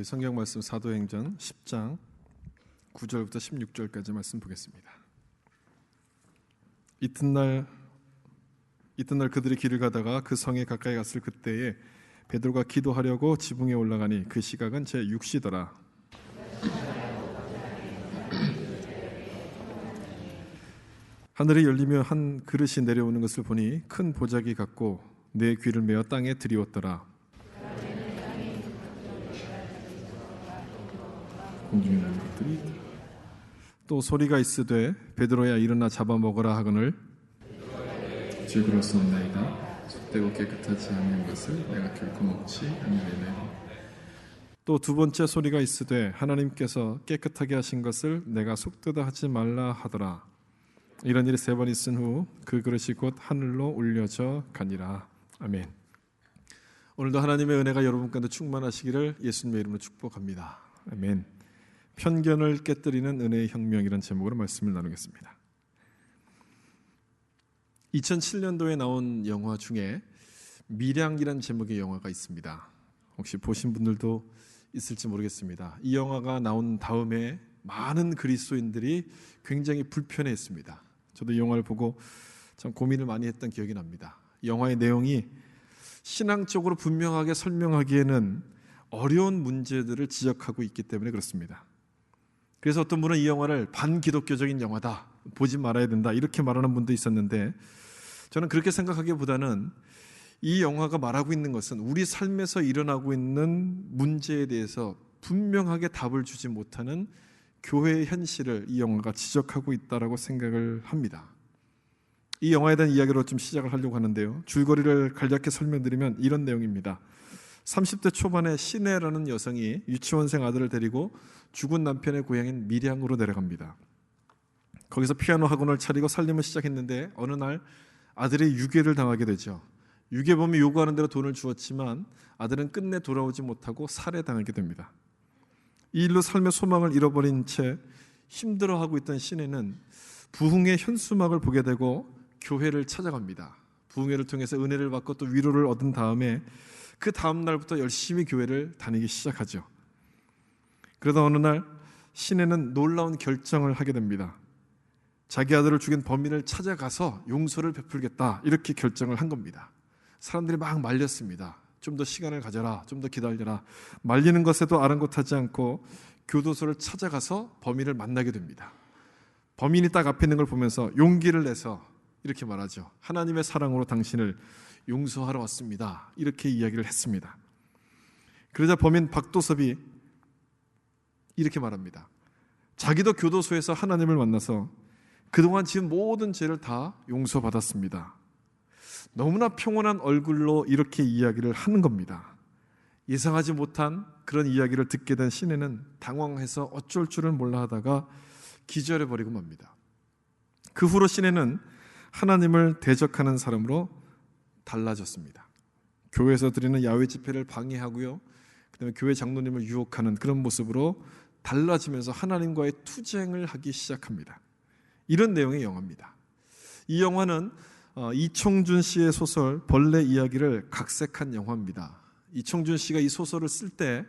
우리 성경 말씀 사도행전 10장 9절부터 16절까지 말씀 보겠습니다. 이튿날 그들이 길을 가다가 그 성에 가까이 갔을 그때에 베드로가 기도하려고 지붕에 올라가니 그 시각은 제6시더라. 하늘이 열리며 한 그릇이 내려오는 것을 보니 큰 보자기 같고 내 귀를 메어 땅에 들이웠더라. 공중에 나는 것들이 또 소리가 있으되 베드로야 일어나 잡아먹으라 하거늘 주 그렇사옵나이다. 속되고 깨끗하지 않은 것을 내가 결코 먹지 아니하리라. 또 두 번째 소리가 있으되 하나님께서 깨끗하게 하신 것을 내가 속되다 하지 말라 하더라. 이런 일이 3번 있은 후 그 그릇이 곧 하늘로 올려져 가니라. 아멘. 오늘도 하나님의 은혜가 여러분 가운데 충만하시기를 예수님의 이름으로 축복합니다. 아멘. 편견을 깨뜨리는 은혜의 혁명이라는 제목으로 말씀을 나누겠습니다. 2007년도에 나온 영화 중에 밀양이라는 제목의 영화가 있습니다. 혹시 보신 분들도 있을지 모르겠습니다. 이 영화가 나온 다음에 많은 그리스도인들이 굉장히 불편해했습니다. 저도 이 영화를 보고 참 고민을 많이 했던 기억이 납니다. 이 영화의 내용이 신앙적으로 분명하게 설명하기에는 어려운 문제들을 지적하고 있기 때문에 그렇습니다. 그래서 어떤 분은 이 영화를 반기독교적인 영화다, 보지 말아야 된다 이렇게 말하는 분도 있었는데 저는 그렇게 생각하기보다는 이 영화가 말하고 있는 것은 우리 삶에서 일어나고 있는 문제에 대해서 분명하게 답을 주지 못하는 교회의 현실을 이 영화가 지적하고 있다고 생각을 합니다. 이 영화에 대한 이야기로 좀 시작을 하려고 하는데요. 줄거리를 간략히 설명드리면 이런 내용입니다. 30대 초반에 시내라는 여성이 유치원생 아들을 데리고 죽은 남편의 고향인 밀양으로 내려갑니다. 거기서 피아노 학원을 차리고 살림을 시작했는데 어느 날 아들이 유괴를 당하게 되죠. 유괴범이 요구하는 대로 돈을 주었지만 아들은 끝내 돌아오지 못하고 살해당하게 됩니다. 이 일로 삶의 소망을 잃어버린 채 힘들어하고 있던 시내는 부흥의 현수막을 보게 되고 교회를 찾아갑니다. 부흥회를 통해서 은혜를 받고 또 위로를 얻은 다음에 그 다음 날부터 열심히 교회를 다니기 시작하죠. 그러다 어느 날 시내는 놀라운 결정을 하게 됩니다. 자기 아들을 죽인 범인을 찾아가서 용서를 베풀겠다 이렇게 결정을 한 겁니다. 사람들이 막 말렸습니다. 좀 더 시간을 가져라, 좀 더 기다려라. 말리는 것에도 아랑곳하지 않고 교도소를 찾아가서 범인을 만나게 됩니다. 범인이 딱 앞에 있는 걸 보면서 용기를 내서 이렇게 말하죠. 하나님의 사랑으로 당신을 용서하러 왔습니다. 이렇게 이야기를 했습니다. 그러자 범인 박도섭이 이렇게 말합니다. 자기도 교도소에서 하나님을 만나서 그동안 지은 모든 죄를 다 용서받았습니다. 너무나 평온한 얼굴로 이렇게 이야기를 하는 겁니다. 예상하지 못한 그런 이야기를 듣게 된 시내는 당황해서 어쩔 줄을 몰라 하다가 기절해버리고 맙니다. 그 후로 시내는 하나님을 대적하는 사람으로 달라졌습니다. 교회에서 드리는 야외 집회를 방해하고요, 그다음에 교회 장로님을 유혹하는 그런 모습으로 달라지면서 하나님과의 투쟁을 하기 시작합니다. 이런 내용의 영화입니다. 이 영화는 이청준 씨의 소설 벌레 이야기를 각색한 영화입니다. 이청준 씨가 이 소설을 쓸 때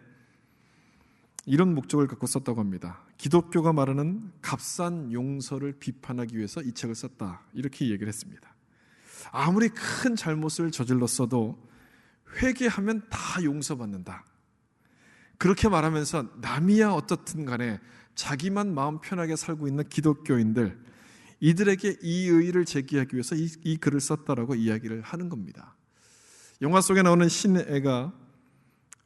이런 목적을 갖고 썼다고 합니다. 기독교가 말하는 값싼 용서를 비판하기 위해서 이 책을 썼다 이렇게 얘기를 했습니다. 아무리 큰 잘못을 저질렀어도 회개하면 다 용서받는다. 그렇게 말하면서 남이야 어떻든 간에 자기만 마음 편하게 살고 있는 기독교인들, 이들에게 이 의의를 제기하기 위해서 이 글을 썼다라고 이야기를 하는 겁니다. 영화 속에 나오는 시내가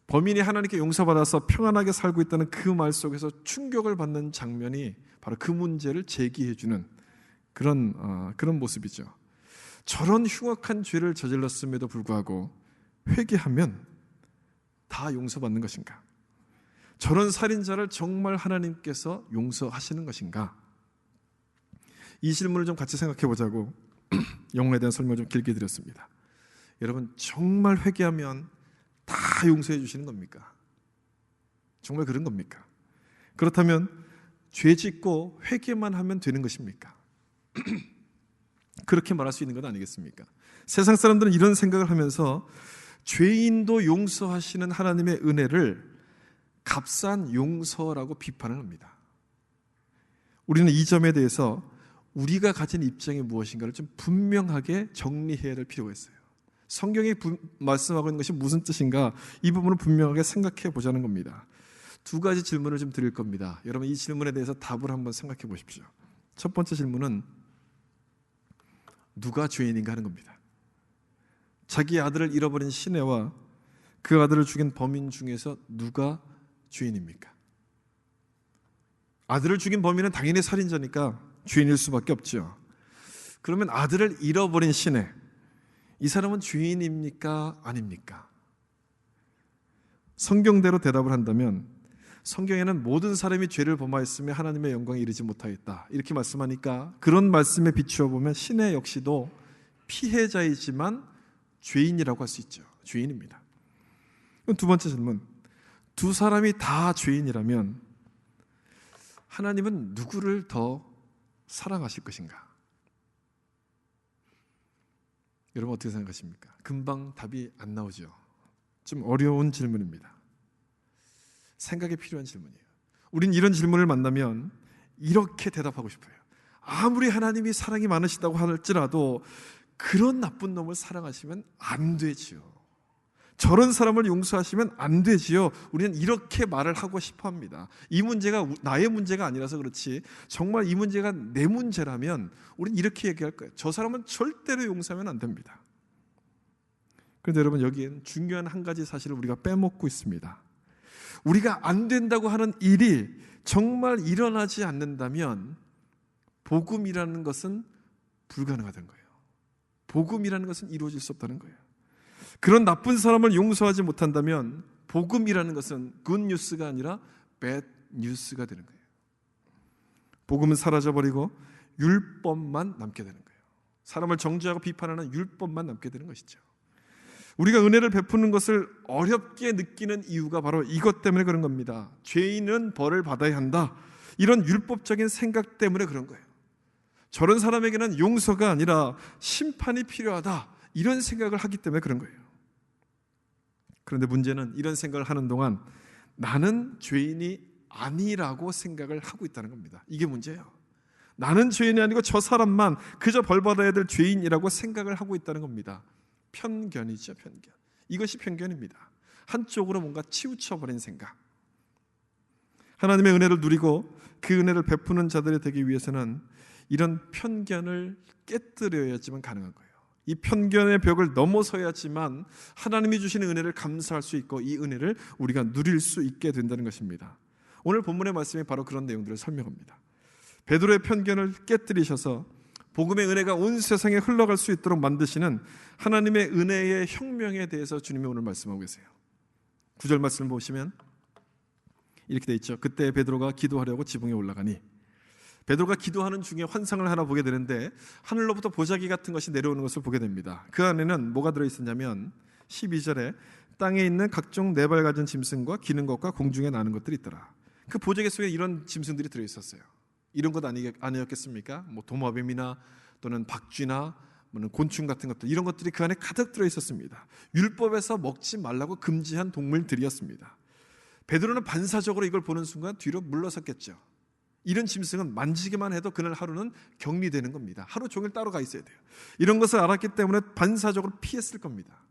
범인이 하나님께 용서받아서 평안하게 살고 있다는 그 말 속에서 충격을 받는 장면이 바로 그 문제를 제기해주는 그런 모습이죠. 저런 흉악한 죄를 저질렀음에도 불구하고 회개하면 다 용서받는 것인가? 저런 살인자를 정말 하나님께서 용서하시는 것인가? 이 질문을 좀 같이 생각해 보자고 영화에 대한 설명을 좀 길게 드렸습니다. 여러분, 정말 회개하면 다 용서해 주시는 겁니까? 정말 그런 겁니까? 그렇다면 죄 짓고 회개만 하면 되는 것입니까? 그렇게 말할 수 있는 건 아니겠습니까? 세상 사람들은 이런 생각을 하면서 죄인도 용서하시는 하나님의 은혜를 값싼 용서라고 비판을 합니다. 우리는 이 점에 대해서 우리가 가진 입장이 무엇인가를 좀 분명하게 정리해야 될 필요가 있어요. 성경이 말씀하고 있는 것이 무슨 뜻인가, 이 부분을 분명하게 생각해 보자는 겁니다. 두 가지 질문을 좀 드릴 겁니다. 여러분, 이 질문에 대해서 답을 한번 생각해 보십시오. 첫 번째 질문은 누가 죄인인가 하는 겁니다. 자기 아들을 잃어버린 시내와 그 아들을 죽인 범인 중에서 누가 죄인입니까? 아들을 죽인 범인은 당연히 살인자니까 죄인일 수밖에 없죠. 그러면 아들을 잃어버린 시내, 이 사람은 죄인입니까? 아닙니까? 성경대로 대답을 한다면 성경에는 모든 사람이 죄를 범하였으며 하나님의 영광에 이르지 못하였다, 이렇게 말씀하니까 그런 말씀에 비추어 보면 시내 역시도 피해자이지만 죄인이라고 할 수 있죠. 죄인입니다. 그럼 두 번째 질문, 두 사람이 다 죄인이라면 하나님은 누구를 더 사랑하실 것인가? 여러분 어떻게 생각하십니까? 금방 답이 안 나오죠. 좀 어려운 질문입니다. 생각이 필요한 질문이에요. 우린 이런 질문을 만나면 이렇게 대답하고 싶어요. 아무리 하나님이 사랑이 많으시다고 할지라도 그런 나쁜 놈을 사랑하시면 안 되지요. 저런 사람을 용서하시면 안 되지요. 우리는 이렇게 말을 하고 싶어 합니다. 이 문제가 나의 문제가 아니라서 그렇지, 정말 이 문제가 내 문제라면 우리는 이렇게 얘기할 거예요. 저 사람은 절대로 용서하면 안 됩니다. 그런데 여러분, 여기에는 중요한 한 가지 사실을 우리가 빼먹고 있습니다. 우리가 안 된다고 하는 일이 정말 일어나지 않는다면 복음이라는 것은 불가능하다는 거예요. 복음이라는 것은 이루어질 수 없다는 거예요. 그런 나쁜 사람을 용서하지 못한다면 복음이라는 것은 굿뉴스가 아니라 배드뉴스가 되는 거예요. 복음은 사라져버리고 율법만 남게 되는 거예요. 사람을 정죄하고 비판하는 율법만 남게 되는 것이죠. 우리가 은혜를 베푸는 것을 어렵게 느끼는 이유가 바로 이것 때문에 그런 겁니다. 죄인은 벌을 받아야 한다, 이런 율법적인 생각 때문에 그런 거예요. 저런 사람에게는 용서가 아니라 심판이 필요하다, 이런 생각을 하기 때문에 그런 거예요. 그런데 문제는 이런 생각을 하는 동안 나는 죄인이 아니라고 생각을 하고 있다는 겁니다. 이게 문제예요. 나는 죄인이 아니고 저 사람만 그저 벌받아야 될 죄인이라고 생각을 하고 있다는 겁니다. 편견이죠, 편견. 이것이 편견입니다. 한쪽으로 뭔가 치우쳐버린 생각. 하나님의 은혜를 누리고 그 은혜를 베푸는 자들이 되기 위해서는 이런 편견을 깨뜨려야지만 가능한 거예요. 이 편견의 벽을 넘어서야지만 하나님이 주시는 은혜를 감사할 수 있고 이 은혜를 우리가 누릴 수 있게 된다는 것입니다. 오늘 본문의 말씀이 바로 그런 내용들을 설명합니다. 베드로의 편견을 깨뜨리셔서 복음의 은혜가 온 세상에 흘러갈 수 있도록 만드시는 하나님의 은혜의 혁명에 대해서 주님이 오늘 말씀하고 계세요. 9절 말씀을 보시면 이렇게 돼 있죠. 그때 베드로가 기도하려고 지붕에 올라가니, 베드로가 기도하는 중에 환상을 하나 보게 되는데 하늘로부터 보자기 같은 것이 내려오는 것을 보게 됩니다. 그 안에는 뭐가 들어있었냐면 12절에 땅에 있는 각종 네 발 가진 짐승과 기는 것과 공중에 나는 것들이 있더라. 그 보자기 속에 이런 짐승들이 들어있었어요. 이런 것 아니었겠습니까? 뭐 도마뱀이나 또는 박쥐나 곤충 같은 것들, 이런 것들이 그 안에 가득 들어있었습니다. 율법에서 먹지 말라고 금지한 동물들이었습니다. 베드로는 반사적으로 이걸 보는 순간 뒤로 물러섰겠죠. 이런 짐승은 만지기만 해도 그날 하루는 격리되는 겁니다. 하루 종일 따로 가 있어야 돼요. 이런 것을 알았기 때문에 반사적으로 피했을 겁니다.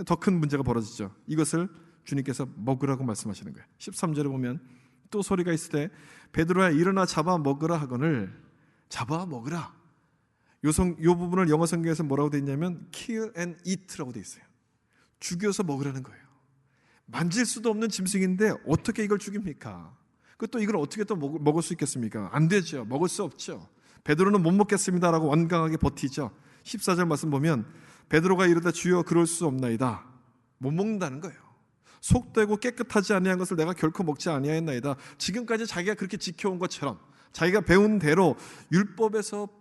더 큰 문제가 벌어지죠. 이것을 주님께서 먹으라고 말씀하시는 거예요. 13절에 보면 또 소리가 있을 때 베드로야 일어나 잡아 먹으라 하거늘, 잡아 먹으라. 요 부분을 영어 성경에서 뭐라고 되어 있냐면 kill and eat라고 되어 있어요. 죽여서 먹으라는 거예요. 만질 수도 없는 짐승인데 어떻게 이걸 죽입니까? 또 이걸 어떻게 또 먹을 수 있겠습니까? 안 되죠. 먹을 수 없죠. 베드로는 못 먹겠습니다라고 완강하게 버티죠. 14절 말씀 보면 베드로가 이르되 주여 그럴 수 없나이다. 못 먹는다는 거예요. 속되고 깨끗하지 아니한 것을 내가 결코 먹지 아니하였나이다. 지금까지 자기가 그렇게 지켜온 것처럼 자기가 배운 대로 율법에서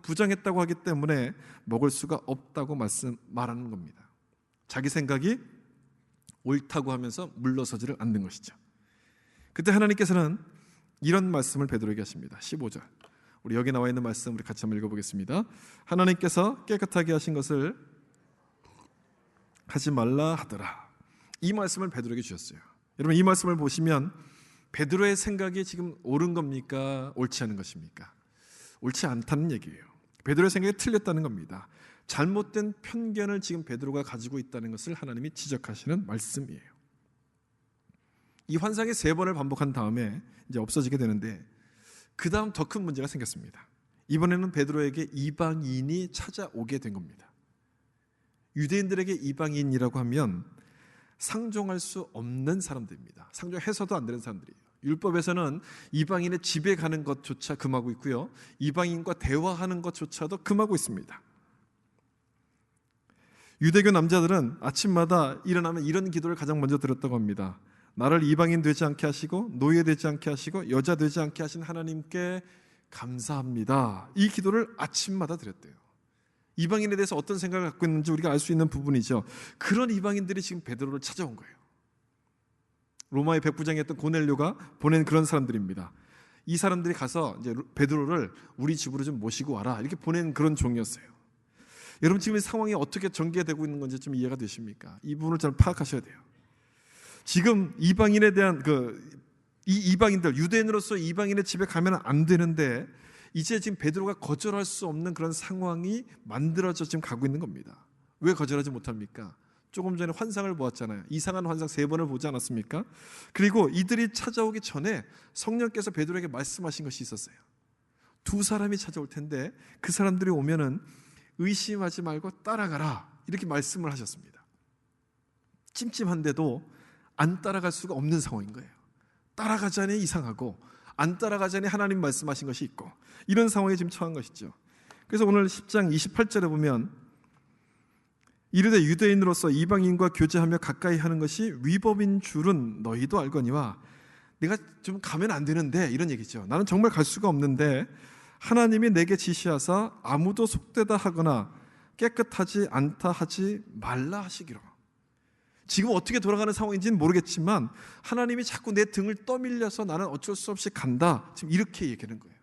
부정했다고 하기 때문에 먹을 수가 없다고 말하는 겁니다. 자기 생각이 옳다고 하면서 물러서지를 않는 것이죠. 그때 하나님께서는 이런 말씀을 베드로에게 하십니다. 15절, 우리 여기 나와 있는 말씀 우리 같이 한번 읽어보겠습니다. 하나님께서 깨끗하게 하신 것을 하지 말라 하더라. 이 말씀을 베드로에게 주셨어요. 여러분 이 말씀을 보시면 베드로의 생각이 지금 옳은 겁니까? 옳지 않은 것입니까? 옳지 않다는 얘기예요. 베드로의 생각이 틀렸다는 겁니다. 잘못된 편견을 지금 베드로가 가지고 있다는 것을 하나님이 지적하시는 말씀이에요. 이 환상이 3번을 반복한 다음에 이제 없어지게 되는데 그 다음 더 큰 문제가 생겼습니다. 이번에는 베드로에게 이방인이 찾아오게 된 겁니다. 유대인들에게 이방인이라고 하면 상종할 수 없는 사람들입니다. 상종해서도 안 되는 사람들이에요. 율법에서는 이방인의 집에 가는 것조차 금하고 있고요, 이방인과 대화하는 것조차도 금하고 있습니다. 유대교 남자들은 아침마다 일어나면 이런 기도를 가장 먼저 드렸다고 합니다. 나를 이방인 되지 않게 하시고 노예 되지 않게 하시고 여자 되지 않게 하신 하나님께 감사합니다. 이 기도를 아침마다 드렸대요. 이방인에 대해서 어떤 생각을 갖고 있는지 우리가 알 수 있는 부분이죠. 그런 이방인들이 지금 베드로를 찾아온 거예요. 로마의 백부장이었던 고넬료가 보낸 그런 사람들입니다. 이 사람들이 가서 이제 베드로를 우리 집으로 좀 모시고 와라 이렇게 보낸 그런 종이었어요. 여러분 지금 이 상황이 어떻게 전개되고 있는 건지 좀 이해가 되십니까? 이 부분을 잘 파악하셔야 돼요. 지금 이방인에 대한 이 이방인들, 유대인으로서 이방인의 집에 가면 안 되는데 이제 지금 베드로가 거절할 수 없는 그런 상황이 만들어져 지금 가고 있는 겁니다. 왜 거절하지 못합니까? 조금 전에 환상을 보았잖아요. 이상한 환상 3번을 보지 않았습니까? 그리고 이들이 찾아오기 전에 성령께서 베드로에게 말씀하신 것이 있었어요. 2 사람이 찾아올 텐데 그 사람들이 오면은 의심하지 말고 따라가라 이렇게 말씀을 하셨습니다. 찜찜한데도 안 따라갈 수가 없는 상황인 거예요. 따라가자니 이상하고 안 따라가자니 하나님 말씀하신 것이 있고 이런 상황에 지금 처한 것이죠. 그래서 오늘 10장 28절에 보면 이르되 유대인으로서 이방인과 교제하며 가까이 하는 것이 위법인 줄은 너희도 알거니와 내가 좀 가면 안 되는데 이런 얘기죠. 나는 정말 갈 수가 없는데 하나님이 내게 지시하사 아무도 속되다 하거나 깨끗하지 않다 하지 말라 하시기로. 지금 어떻게 돌아가는 상황인지는 모르겠지만 하나님이 자꾸 내 등을 떠밀려서 나는 어쩔 수 없이 간다. 지금 이렇게 얘기하는 거예요.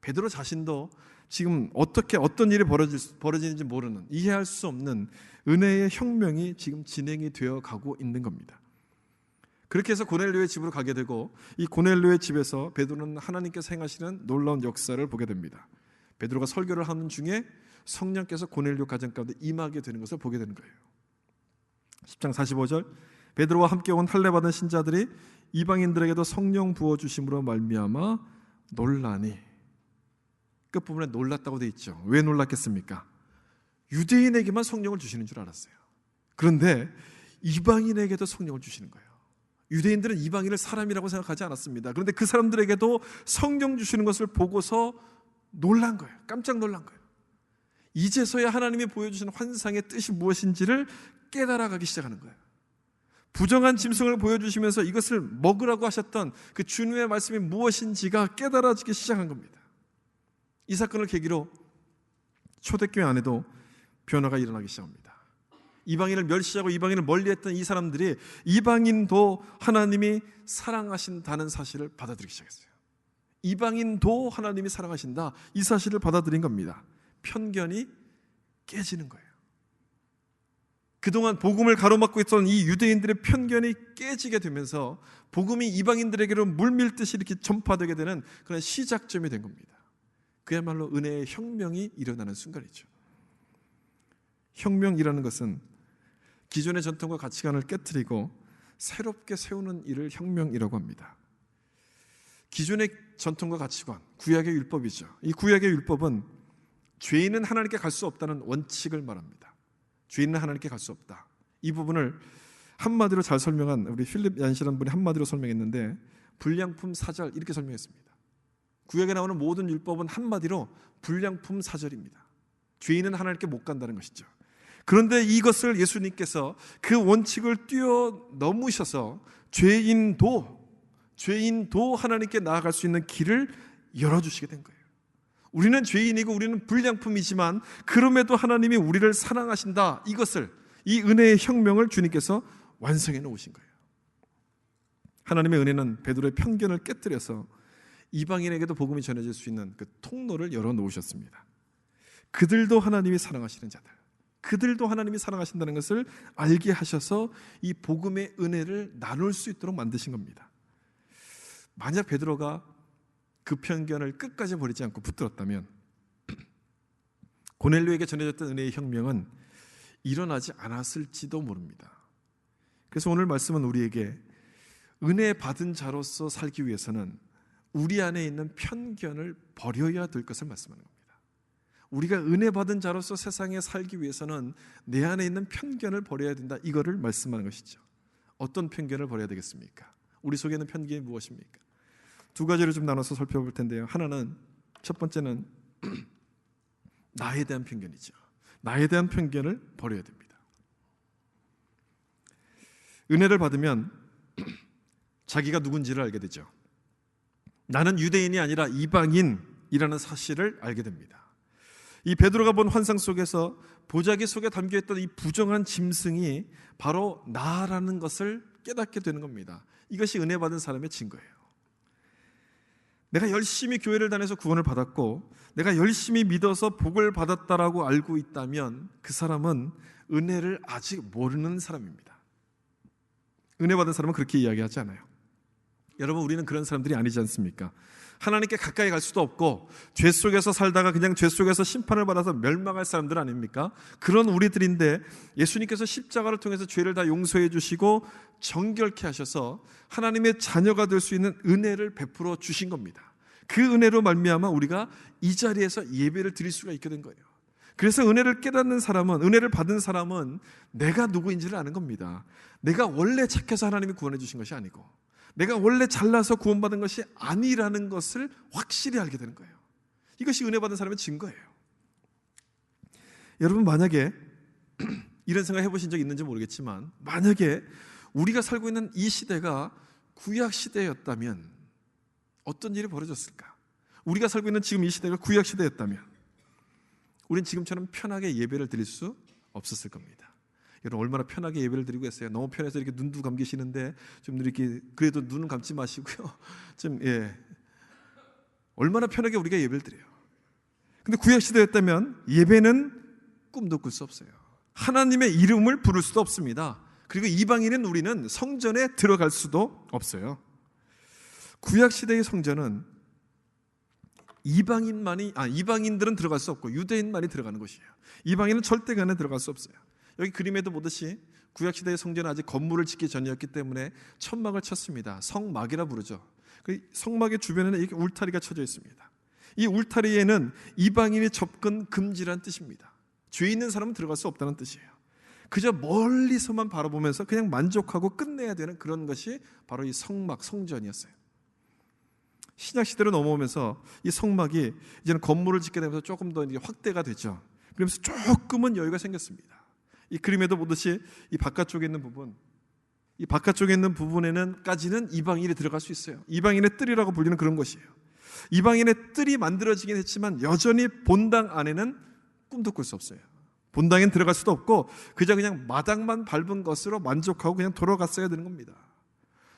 베드로 자신도 지금 어떤 일이 벌어지는지 모르는, 이해할 수 없는 은혜의 혁명이 지금 진행이 되어 가고 있는 겁니다. 그렇게 해서 고넬료의 집으로 가게 되고 이 고넬료의 집에서 베드로는 하나님께서 행하시는 놀라운 역사를 보게 됩니다. 베드로가 설교를 하는 중에 성령께서 고넬료 가정 가운데 임하게 되는 것을 보게 되는 거예요. 10장 45절 베드로와 함께 온 할례받은 신자들이 이방인들에게도 성령 부어주심으로 말미암아 놀라니. 끝부분에 놀랐다고 되어 있죠. 왜 놀랐겠습니까? 유대인에게만 성령을 주시는 줄 알았어요. 그런데 이방인에게도 성령을 주시는 거예요. 유대인들은 이방인을 사람이라고 생각하지 않았습니다. 그런데 그 사람들에게도 성령 주시는 것을 보고서 놀란 거예요. 깜짝 놀란 거예요. 이제서야 하나님이 보여주신 환상의 뜻이 무엇인지를 깨달아가기 시작하는 거예요. 부정한 짐승을 보여주시면서 이것을 먹으라고 하셨던 그 주님의 말씀이 무엇인지가 깨달아지기 시작한 겁니다. 이 사건을 계기로 초대교회 안에도 변화가 일어나기 시작합니다. 이방인을 멸시하고 이방인을 멀리했던 이 사람들이 이방인도 하나님이 사랑하신다는 사실을 받아들이기 시작했어요. 이방인도 하나님이 사랑하신다, 이 사실을 받아들인 겁니다. 편견이 깨지는 거예요. 그동안 복음을 가로막고 있던 이 유대인들의 편견이 깨지게 되면서 복음이 이방인들에게로 물밀듯이 이렇게 전파되게 되는 그런 시작점이 된 겁니다. 그야말로 은혜의 혁명이 일어나는 순간이죠. 혁명이라는 것은 기존의 전통과 가치관을 깨트리고 새롭게 세우는 일을 혁명이라고 합니다. 기존의 전통과 가치관, 구약의 율법이죠. 이 구약의 율법은 죄인은 하나님께 갈 수 없다는 원칙을 말합니다. 죄인은 하나님께 갈 수 없다. 이 부분을 한마디로 잘 설명한 우리 필립 얀시라는 분이 한마디로 설명했는데 불량품 사절 이렇게 설명했습니다. 구약에 나오는 모든 율법은 한마디로 불량품 사절입니다. 죄인은 하나님께 못 간다는 것이죠. 그런데 이것을 예수님께서 그 원칙을 뛰어넘으셔서 죄인도 하나님께 나아갈 수 있는 길을 열어주시게 된 거예요. 우리는 죄인이고 우리는 불량품이지만 그럼에도 하나님이 우리를 사랑하신다, 이것을, 이 은혜의 혁명을 주님께서 완성해 놓으신 거예요. 하나님의 은혜는 베드로의 편견을 깨뜨려서 이방인에게도 복음이 전해질 수 있는 그 통로를 열어 놓으셨습니다. 그들도 하나님이 사랑하시는 자들, 그들도 하나님이 사랑하신다는 것을 알게 하셔서 이 복음의 은혜를 나눌 수 있도록 만드신 겁니다. 만약 베드로가 그 편견을 끝까지 버리지 않고 붙들었다면 고넬료에게 전해졌던 은혜의 혁명은 일어나지 않았을지도 모릅니다. 그래서 오늘 말씀은 우리에게 은혜 받은 자로서 살기 위해서는 우리 안에 있는 편견을 버려야 될 것을 말씀하는 겁니다. 우리가 은혜 받은 자로서 세상에 살기 위해서는 내 안에 있는 편견을 버려야 된다, 이거를 말씀하는 것이죠. 어떤 편견을 버려야 되겠습니까? 우리 속에 있는 편견이 무엇입니까? 두 가지를 좀 나눠서 살펴볼 텐데요. 하나는, 첫 번째는 나에 대한 편견이죠. 나에 대한 편견을 버려야 됩니다. 은혜를 받으면 자기가 누군지를 알게 되죠. 나는 유대인이 아니라 이방인이라는 사실을 알게 됩니다. 이 베드로가 본 환상 속에서 보자기 속에 담겨있던 이 부정한 짐승이 바로 나라는 것을 깨닫게 되는 겁니다. 이것이 은혜 받은 사람의 증거예요. 내가 열심히 교회를 다녀서 구원을 받았고 내가 열심히 믿어서 복을 받았다라고 알고 있다면 그 사람은 은혜를 아직 모르는 사람입니다. 은혜 받은 사람은 그렇게 이야기하지 않아요. 여러분, 우리는 그런 사람들이 아니지 않습니까? 하나님께 가까이 갈 수도 없고 죄 속에서 살다가 그냥 죄 속에서 심판을 받아서 멸망할 사람들 아닙니까? 그런 우리들인데 예수님께서 십자가를 통해서 죄를 다 용서해 주시고 정결케 하셔서 하나님의 자녀가 될 수 있는 은혜를 베풀어 주신 겁니다. 그 은혜로 말미암아 우리가 이 자리에서 예배를 드릴 수가 있게 된 거예요. 그래서 은혜를 깨닫는 사람은, 은혜를 받은 사람은 내가 누구인지를 아는 겁니다. 내가 원래 착해서 하나님이 구원해 주신 것이 아니고 내가 원래 잘나서 구원받은 것이 아니라는 것을 확실히 알게 되는 거예요. 이것이 은혜 받은 사람의 증거예요. 여러분, 만약에 이런 생각 해보신 적 있는지 모르겠지만 만약에 우리가 살고 있는 이 시대가 구약 시대였다면 어떤 일이 벌어졌을까? 우리가 살고 있는 지금 이 시대가 구약 시대였다면 우린 지금처럼 편하게 예배를 드릴 수 없었을 겁니다. 여러분, 얼마나 편하게 예배를 드리고 있어요. 너무 편해서 이렇게 눈도 감기시는데 좀 이렇게 그래도 눈은 감지 마시고요. 좀 얼마나 편하게 우리가 예배를 드려요. 근데 구약 시대였다면 예배는 꿈도 꿀 수 없어요. 하나님의 이름을 부를 수도 없습니다. 그리고 이방인인 우리는 성전에 들어갈 수도 없어요. 구약 시대의 성전은 이방인들은 들어갈 수 없고 유대인만이 들어가는 곳이에요. 이방인은 절대 그 안에 들어갈 수 없어요. 여기 그림에도 보듯이 구약시대의 성전은 아직 건물을 짓기 전이었기 때문에 천막을 쳤습니다. 성막이라 부르죠. 그 성막의 주변에는 이렇게 울타리가 쳐져 있습니다. 이 울타리에는 이방인이 접근 금지라는 뜻입니다. 죄 있는 사람은 들어갈 수 없다는 뜻이에요. 그저 멀리서만 바라보면서 그냥 만족하고 끝내야 되는 그런 것이 바로 이 성막, 성전이었어요. 신약시대로 넘어오면서 이 성막이 이제는 건물을 짓게 되면서 조금 더 확대가 됐죠. 그러면서 조금은 여유가 생겼습니다. 이 그림에도 보듯이 이 바깥쪽에 있는 부분, 이 바깥쪽에 있는 부분에는까지는 이방인이 들어갈 수 있어요. 이방인의 뜰이라고 불리는 그런 것이에요. 이방인의 뜰이 만들어지긴 했지만 여전히 본당 안에는 꿈도 꿀 수 없어요. 본당엔 들어갈 수도 없고 그저 그냥 마당만 밟은 것으로 만족하고 그냥 돌아갔어야 되는 겁니다.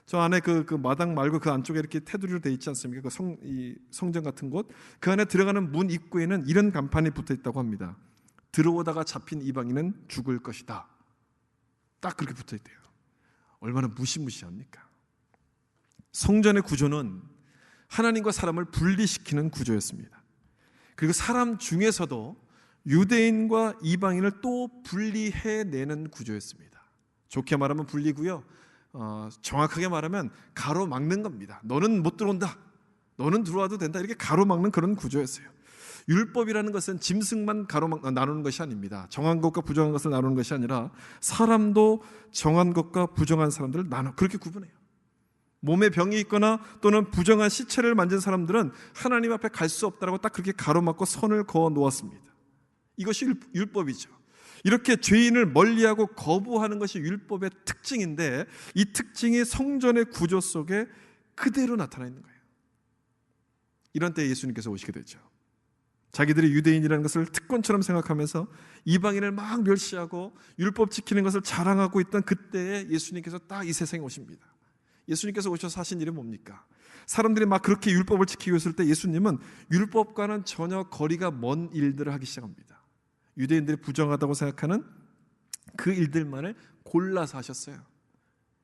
저 안에 그 마당 말고 그 안쪽에 이렇게 테두리로 돼 있지 않습니까? 이 성전 같은 곳, 그 안에 들어가는 문 입구에는 이런 간판이 붙어 있다고 합니다. 들어오다가 잡힌 이방인은 죽을 것이다. 딱 그렇게 붙어 있대요. 얼마나 무시무시합니까? 성전의 구조는 하나님과 사람을 분리시키는 구조였습니다. 그리고 사람 중에서도 유대인과 이방인을 또 분리해내는 구조였습니다. 좋게 말하면 분리고요, 정확하게 말하면 가로막는 겁니다. 너는 못 들어온다, 너는 들어와도 된다, 이렇게 가로막는 그런 구조였어요. 율법이라는 것은 짐승만 나누는 것이 아닙니다. 정한 것과 부정한 것을 나누는 것이 아니라 사람도 정한 것과 부정한 사람들을 그렇게 구분해요. 몸에 병이 있거나 또는 부정한 시체를 만진 사람들은 하나님 앞에 갈 수 없다라고 딱 그렇게 가로막고 선을 그어 놓았습니다. 이것이 율법이죠. 이렇게 죄인을 멀리하고 거부하는 것이 율법의 특징인데 이 특징이 성전의 구조 속에 그대로 나타나 있는 거예요. 이런 때에 예수님께서 오시게 되죠. 자기들이 유대인이라는 것을 특권처럼 생각하면서 이방인을 막 멸시하고 율법 지키는 것을 자랑하고 있던 그때에 예수님께서 딱 이 세상에 오십니다. 예수님께서 오셔서 하신 일이 뭡니까? 사람들이 막 그렇게 율법을 지키고 있을 때 예수님은 율법과는 전혀 거리가 먼 일들을 하기 시작합니다. 유대인들이 부정하다고 생각하는 그 일들만을 골라서 하셨어요.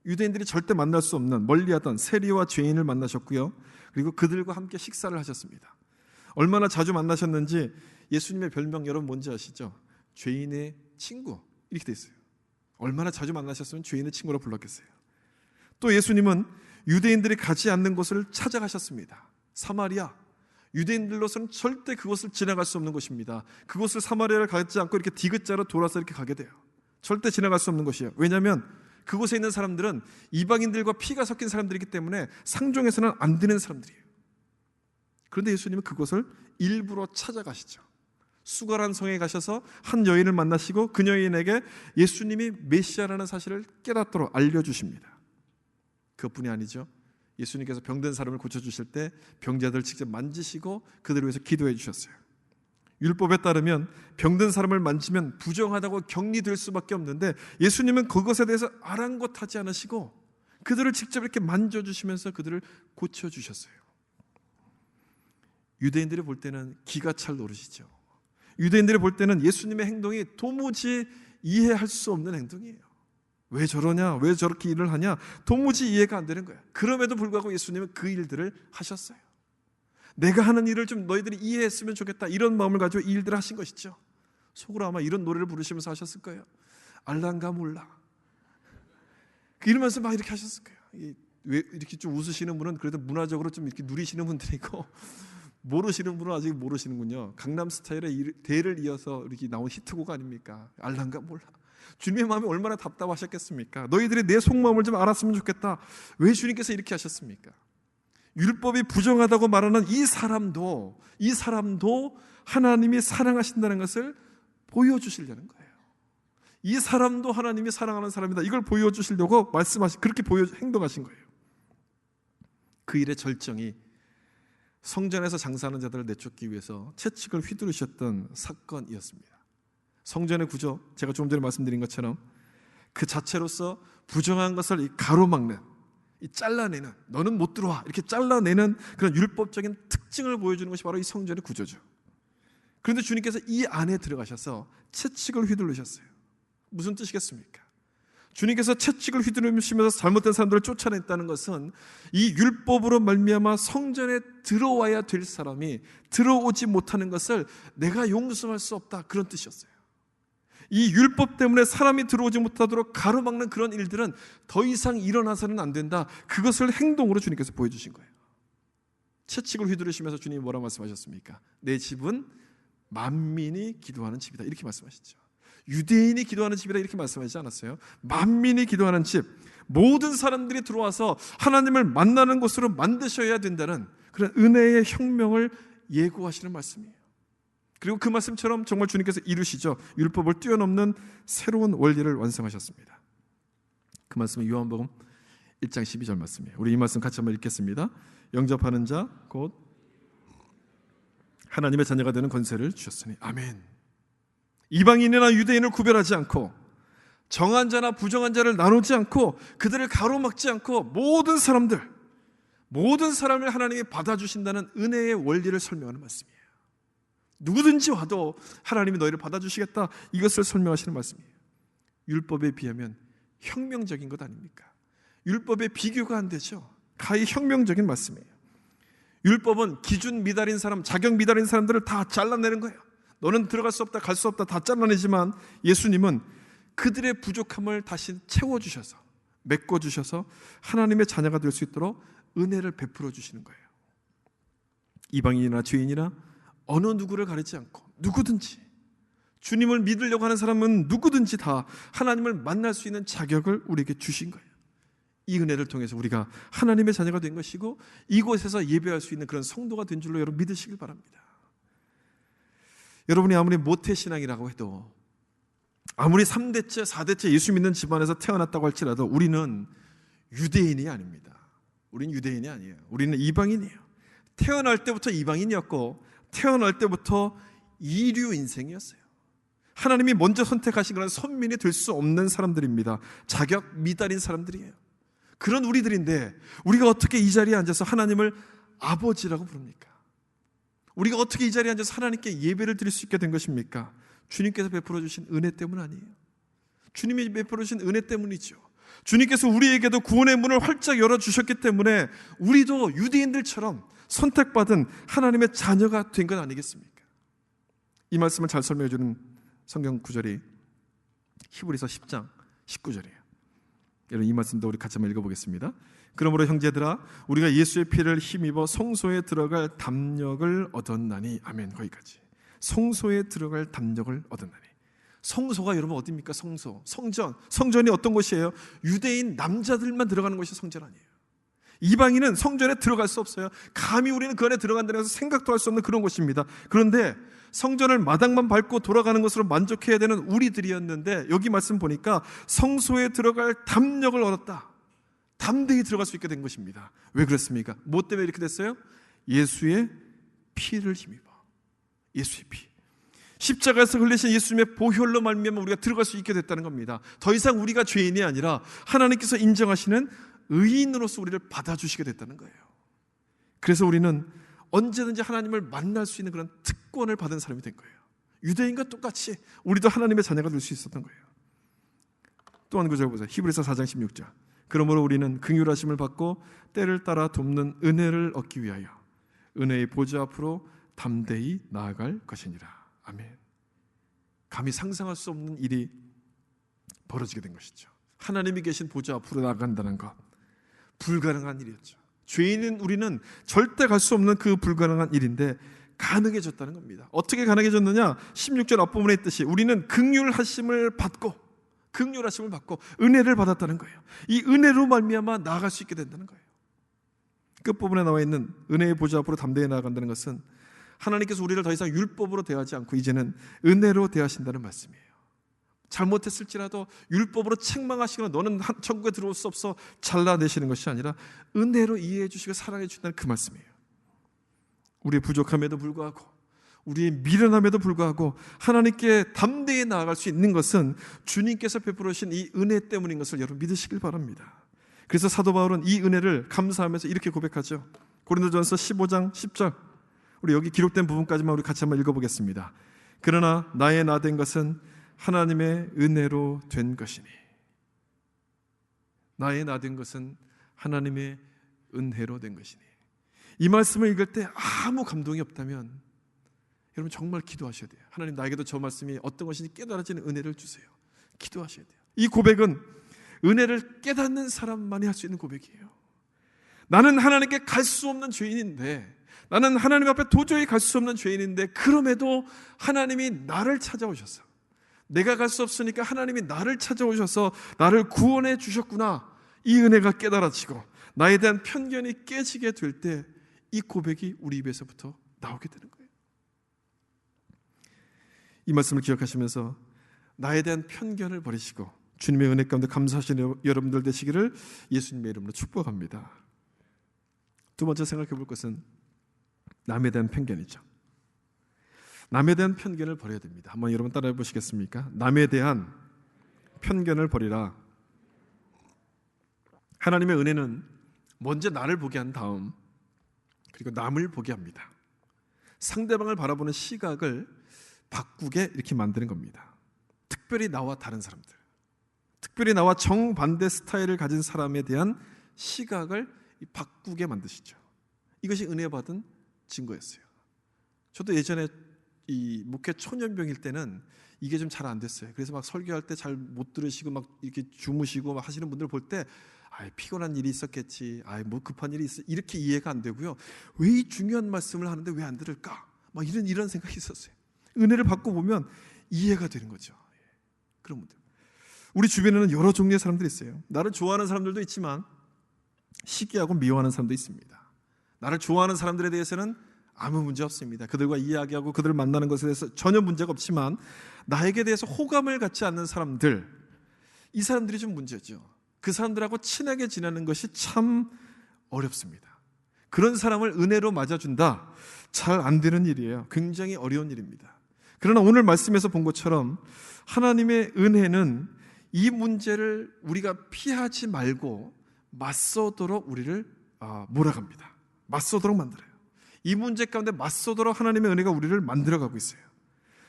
유대인들이 절대 만날 수 없는 멀리하던 세리와 죄인을 만나셨고요. 그리고 그들과 함께 식사를 하셨습니다. 얼마나 자주 만나셨는지 예수님의 별명 여러분 뭔지 아시죠? 죄인의 친구 이렇게 돼 있어요. 얼마나 자주 만나셨으면 죄인의 친구로 불렀겠어요. 또 예수님은 유대인들이 가지 않는 곳을 찾아가셨습니다. 사마리아. 유대인들로서는 절대 그곳을 지나갈 수 없는 곳입니다. 그곳을 사마리아를 가지 않고 이렇게 디귿자로 돌아서 이렇게 가게 돼요. 절대 지나갈 수 없는 곳이에요. 왜냐하면 그곳에 있는 사람들은 이방인들과 피가 섞인 사람들이기 때문에 상종해서는 안 되는 사람들이에요. 그런데 예수님은 그곳을 일부러 찾아가시죠. 수가란 성에 가셔서 한 여인을 만나시고 그 여인에게 예수님이 메시아라는 사실을 깨닫도록 알려주십니다. 그것뿐이 아니죠. 예수님께서 병든 사람을 고쳐주실 때 병자들을 직접 만지시고 그들을 위해서 기도해 주셨어요. 율법에 따르면 병든 사람을 만지면 부정하다고 격리될 수밖에 없는데 예수님은 그것에 대해서 아랑곳하지 않으시고 그들을 직접 이렇게 만져주시면서 그들을 고쳐주셨어요. 유대인들이 볼 때는 기가 찰 노릇이죠. 유대인들이 볼 때는 예수님의 행동이 도무지 이해할 수 없는 행동이에요. 왜 저러냐? 왜 저렇게 일을 하냐? 도무지 이해가 안 되는 거예요. 그럼에도 불구하고 예수님은 그 일들을 하셨어요. 내가 하는 일을 좀 너희들이 이해했으면 좋겠다 이런 마음을 가지고 이 일들을 하신 것이죠. 속으로 아마 이런 노래를 부르시면서 하셨을 거예요. 알란가 몰라 이러면서 막 이렇게 하셨을 거예요. 왜 이렇게 좀 웃으시는 분은 그래도 문화적으로 좀 이렇게 누리시는 분들이고 모르시는 분은 아직 모르시는군요. 강남스타일의 대를 이어서 이렇게 나온 히트곡 아닙니까? 알란가 몰라. 주님의 마음이 얼마나 답답하셨겠습니까? 너희들이 내 속마음을 좀 알았으면 좋겠다. 왜 주님께서 이렇게 하셨습니까? 율법이 부정하다고 말하는 이 사람도 하나님이 사랑하신다는 것을 보여주시려는 거예요. 이 사람도 하나님이 사랑하는 사람이다. 이걸 보여주시려고 그렇게 행동하신 거예요. 그 일의 절정이 성전에서 장사하는 자들을 내쫓기 위해서 채찍을 휘두르셨던 사건이었습니다. 성전의 구조, 제가 조금 전에 말씀드린 것처럼 그 자체로서 부정한 것을 가로막는, 잘라내는, 너는 못 들어와 이렇게 잘라내는 그런 율법적인 특징을 보여주는 것이 바로 이 성전의 구조죠. 그런데 주님께서 이 안에 들어가셔서 채찍을 휘두르셨어요. 무슨 뜻이겠습니까? 주님께서 채찍을 휘두르시면서 잘못된 사람들을 쫓아냈다는 것은 이 율법으로 말미암아 성전에 들어와야 될 사람이 들어오지 못하는 것을 내가 용서할 수 없다, 그런 뜻이었어요. 이 율법 때문에 사람이 들어오지 못하도록 가로막는 그런 일들은 더 이상 일어나서는 안 된다. 그것을 행동으로 주님께서 보여주신 거예요. 채찍을 휘두르시면서 주님이 뭐라고 말씀하셨습니까? 내 집은 만민이 기도하는 집이다, 이렇게 말씀하시죠. 유대인이 기도하는 집이라 이렇게 말씀하지 않았어요. 만민이 기도하는 집, 모든 사람들이 들어와서 하나님을 만나는 곳으로 만드셔야 된다는 그런 은혜의 혁명을 예고하시는 말씀이에요. 그리고 그 말씀처럼 정말 주님께서 이루시죠. 율법을 뛰어넘는 새로운 원리를 완성하셨습니다. 그 말씀은 요한복음 1장 12절 말씀이에요. 우리 이 말씀 같이 한번 읽겠습니다. 영접하는 자 곧 하나님의 자녀가 되는 권세를 주셨으니 아멘. 이방인이나 유대인을 구별하지 않고 정한 자나 부정한 자를 나누지 않고 그들을 가로막지 않고 모든 사람을 하나님이 받아주신다는 은혜의 원리를 설명하는 말씀이에요. 누구든지 와도 하나님이 너희를 받아주시겠다, 이것을 설명하시는 말씀이에요. 율법에 비하면 혁명적인 것 아닙니까? 율법에 비교가 안 되죠. 가히 혁명적인 말씀이에요. 율법은 기준 미달인 사람, 자격 미달인 사람들을 다 잘라내는 거예요. 너는 들어갈 수 없다, 갈 수 없다, 다 잘라내지만 예수님은 그들의 부족함을 다시 채워주셔서, 메꿔주셔서 하나님의 자녀가 될 수 있도록 은혜를 베풀어 주시는 거예요. 이방인이나 죄인이나 어느 누구를 가리지 않고 누구든지, 주님을 믿으려고 하는 사람은 누구든지 다 하나님을 만날 수 있는 자격을 우리에게 주신 거예요. 이 은혜를 통해서 우리가 하나님의 자녀가 된 것이고 이곳에서 예배할 수 있는 그런 성도가 된 줄로 여러분 믿으시길 바랍니다. 여러분이 아무리 모태신앙이라고 해도, 아무리 3대째 4대째 예수 믿는 집안에서 태어났다고 할지라도 우리는 유대인이 아닙니다. 우리는 유대인이 아니에요. 우리는 이방인이에요. 태어날 때부터 이방인이었고 태어날 때부터 이류 인생이었어요. 하나님이 먼저 선택하신 그런 선민이 될 수 없는 사람들입니다. 자격 미달인 사람들이에요. 그런 우리들인데 우리가 어떻게 이 자리에 앉아서 하나님을 아버지라고 부릅니까? 우리가 어떻게 이 자리에 앉아서 하나님께 예배를 드릴 수 있게 된 것입니까? 주님께서 베풀어 주신 은혜 때문 아니에요. 주님이 베풀어 주신 은혜 때문이죠. 주님께서 우리에게도 구원의 문을 활짝 열어주셨기 때문에 우리도 유대인들처럼 선택받은 하나님의 자녀가 된 건 아니겠습니까? 이 말씀을 잘 설명해 주는 성경 구절이 히브리서 10장 19절이에요. 여러분, 이 말씀도 우리 같이 한번 읽어보겠습니다. 그러므로 형제들아, 우리가 예수의 피를 힘입어 성소에 들어갈 담력을 얻었나니. 아멘. 거기까지. 성소에 들어갈 담력을 얻었나니. 성소가 여러분 어디입니까? 성소, 성전. 성전이 어떤 곳이에요? 유대인 남자들만 들어가는 곳이 성전 아니에요. 이방인은 성전에 들어갈 수 없어요. 감히 우리는 그 안에 들어간다는 것을 생각도 할 수 없는 그런 곳입니다. 그런데 성전을 마당만 밟고 돌아가는 것으로 만족해야 되는 우리들이었는데, 여기 말씀 보니까 성소에 들어갈 담력을 얻었다. 담대히 들어갈 수 있게 된 것입니다. 왜 그렇습니까? 뭐 때문에 이렇게 됐어요? 예수의 피를 힘입어. 예수의 피. 십자가에서 흘리신 예수님의 보혈로 말미암아 우리가 들어갈 수 있게 됐다는 겁니다. 더 이상 우리가 죄인이 아니라 하나님께서 인정하시는 의인으로서 우리를 받아주시게 됐다는 거예요. 그래서 우리는 언제든지 하나님을 만날 수 있는 그런 특권을 받은 사람이 된 거예요. 유대인과 똑같이 우리도 하나님의 자녀가 될 수 있었던 거예요. 또 한 구절 보세요. 히브리서 4장 16절. 그러므로 우리는 긍휼하심을 받고 때를 따라 돕는 은혜를 얻기 위하여 은혜의 보좌 앞으로 담대히 나아갈 것이니라. 아멘. 감히 상상할 수 없는 일이 벌어지게 된 것이죠. 하나님이 계신 보좌 앞으로 나아간다는 것, 불가능한 일이었죠. 죄인인 우리는 절대 갈 수 없는 그 불가능한 일인데 가능해졌다는 겁니다. 어떻게 가능해졌느냐? 16절 앞부분에 있듯이 우리는 긍휼하심을 받고 은혜를 받았다는 거예요. 이 은혜로 말미암아 나아갈 수 있게 된다는 거예요. 끝부분에 나와 있는 은혜의 보좌 앞으로 담대히 나아간다는 것은 하나님께서 우리를 더 이상 율법으로 대하지 않고 이제는 은혜로 대하신다는 말씀이에요. 잘못했을지라도 율법으로 책망하시거나 너는 천국에 들어올 수 없어 잘라내시는 것이 아니라 은혜로 이해해 주시고 사랑해 주신다는 그 말씀이에요. 우리의 부족함에도 불구하고, 우리의 미련함에도 불구하고 하나님께 담대히 나아갈 수 있는 것은 주님께서 베풀어 주신 이 은혜 때문인 것을 여러분 믿으시길 바랍니다. 그래서 사도 바울은 이 은혜를 감사하면서 이렇게 고백하죠. 고린도전서 15장 10절, 우리 여기 기록된 부분까지만 우리 같이 한번 읽어보겠습니다. 그러나 나의 나 된 것은 하나님의 은혜로 된 것이니. 나의 나 된 것은 하나님의 은혜로 된 것이니. 이 말씀을 읽을 때 아무 감동이 없다면 여러분 정말 기도하셔야 돼요. 하나님, 나에게도 저 말씀이 어떤 것인지 깨달아지는 은혜를 주세요. 기도하셔야 돼요. 이 고백은 은혜를 깨닫는 사람만이 할 수 있는 고백이에요. 나는 하나님께 갈 수 없는 죄인인데, 나는 하나님 앞에 도저히 갈 수 없는 죄인인데, 그럼에도 하나님이 나를 찾아오셔서, 내가 갈 수 없으니까 하나님이 나를 찾아오셔서 나를 구원해 주셨구나, 이 은혜가 깨달아지고 나에 대한 편견이 깨지게 될 때 이 고백이 우리 입에서부터 나오게 되는 거예요. 이 말씀을 기억하시면서 나에 대한 편견을 버리시고 주님의 은혜 가운데 감사하시는 여러분들 되시기를 예수님의 이름으로 축복합니다. 두 번째 생각해 볼 것은 남에 대한 편견이죠. 남에 대한 편견을 버려야 됩니다. 한번 여러분 따라해 보시겠습니까? 남에 대한 편견을 버리라. 하나님의 은혜는 먼저 나를 보게 한 다음 그리고 남을 보게 합니다. 상대방을 바라보는 시각을 바꾸게 이렇게 만드는 겁니다. 특별히 나와 다른 사람들, 특별히 나와 정반대 스타일을 가진 사람에 대한 시각을 바꾸게 만드시죠. 이것이 은혜 받은 증거였어요. 저도 예전에 이 목회 초년병일 때는 이게 좀 잘 안 됐어요. 그래서 막 설교할 때 잘 못 들으시고 막 이렇게 주무시고 막 하시는 분들 볼 때 피곤한 일이 있었겠지, 뭐 급한 일이 있어, 이렇게 이해가 안 되고요. 왜 이 중요한 말씀을 하는데 왜 안 들을까? 막 이런 생각이 있었어요. 은혜를 받고 보면 이해가 되는 거죠. 그런 분들. 우리 주변에는 여러 종류의 사람들이 있어요. 나를 좋아하는 사람들도 있지만 시기하고 미워하는 사람도 있습니다. 나를 좋아하는 사람들에 대해서는 아무 문제 없습니다. 그들과 이야기하고 그들을 만나는 것에 대해서 전혀 문제가 없지만 나에게 대해서 호감을 갖지 않는 사람들, 이 사람들이 좀 문제죠. 그 사람들하고 친하게 지내는 것이 참 어렵습니다. 그런 사람을 은혜로 맞아준다, 잘 안 되는 일이에요. 굉장히 어려운 일입니다. 그러나 오늘 말씀에서 본 것처럼 하나님의 은혜는 이 문제를 우리가 피하지 말고 맞서도록 우리를 몰아갑니다. 맞서도록 만들어요. 이 문제 가운데 맞서도록 하나님의 은혜가 우리를 만들어가고 있어요.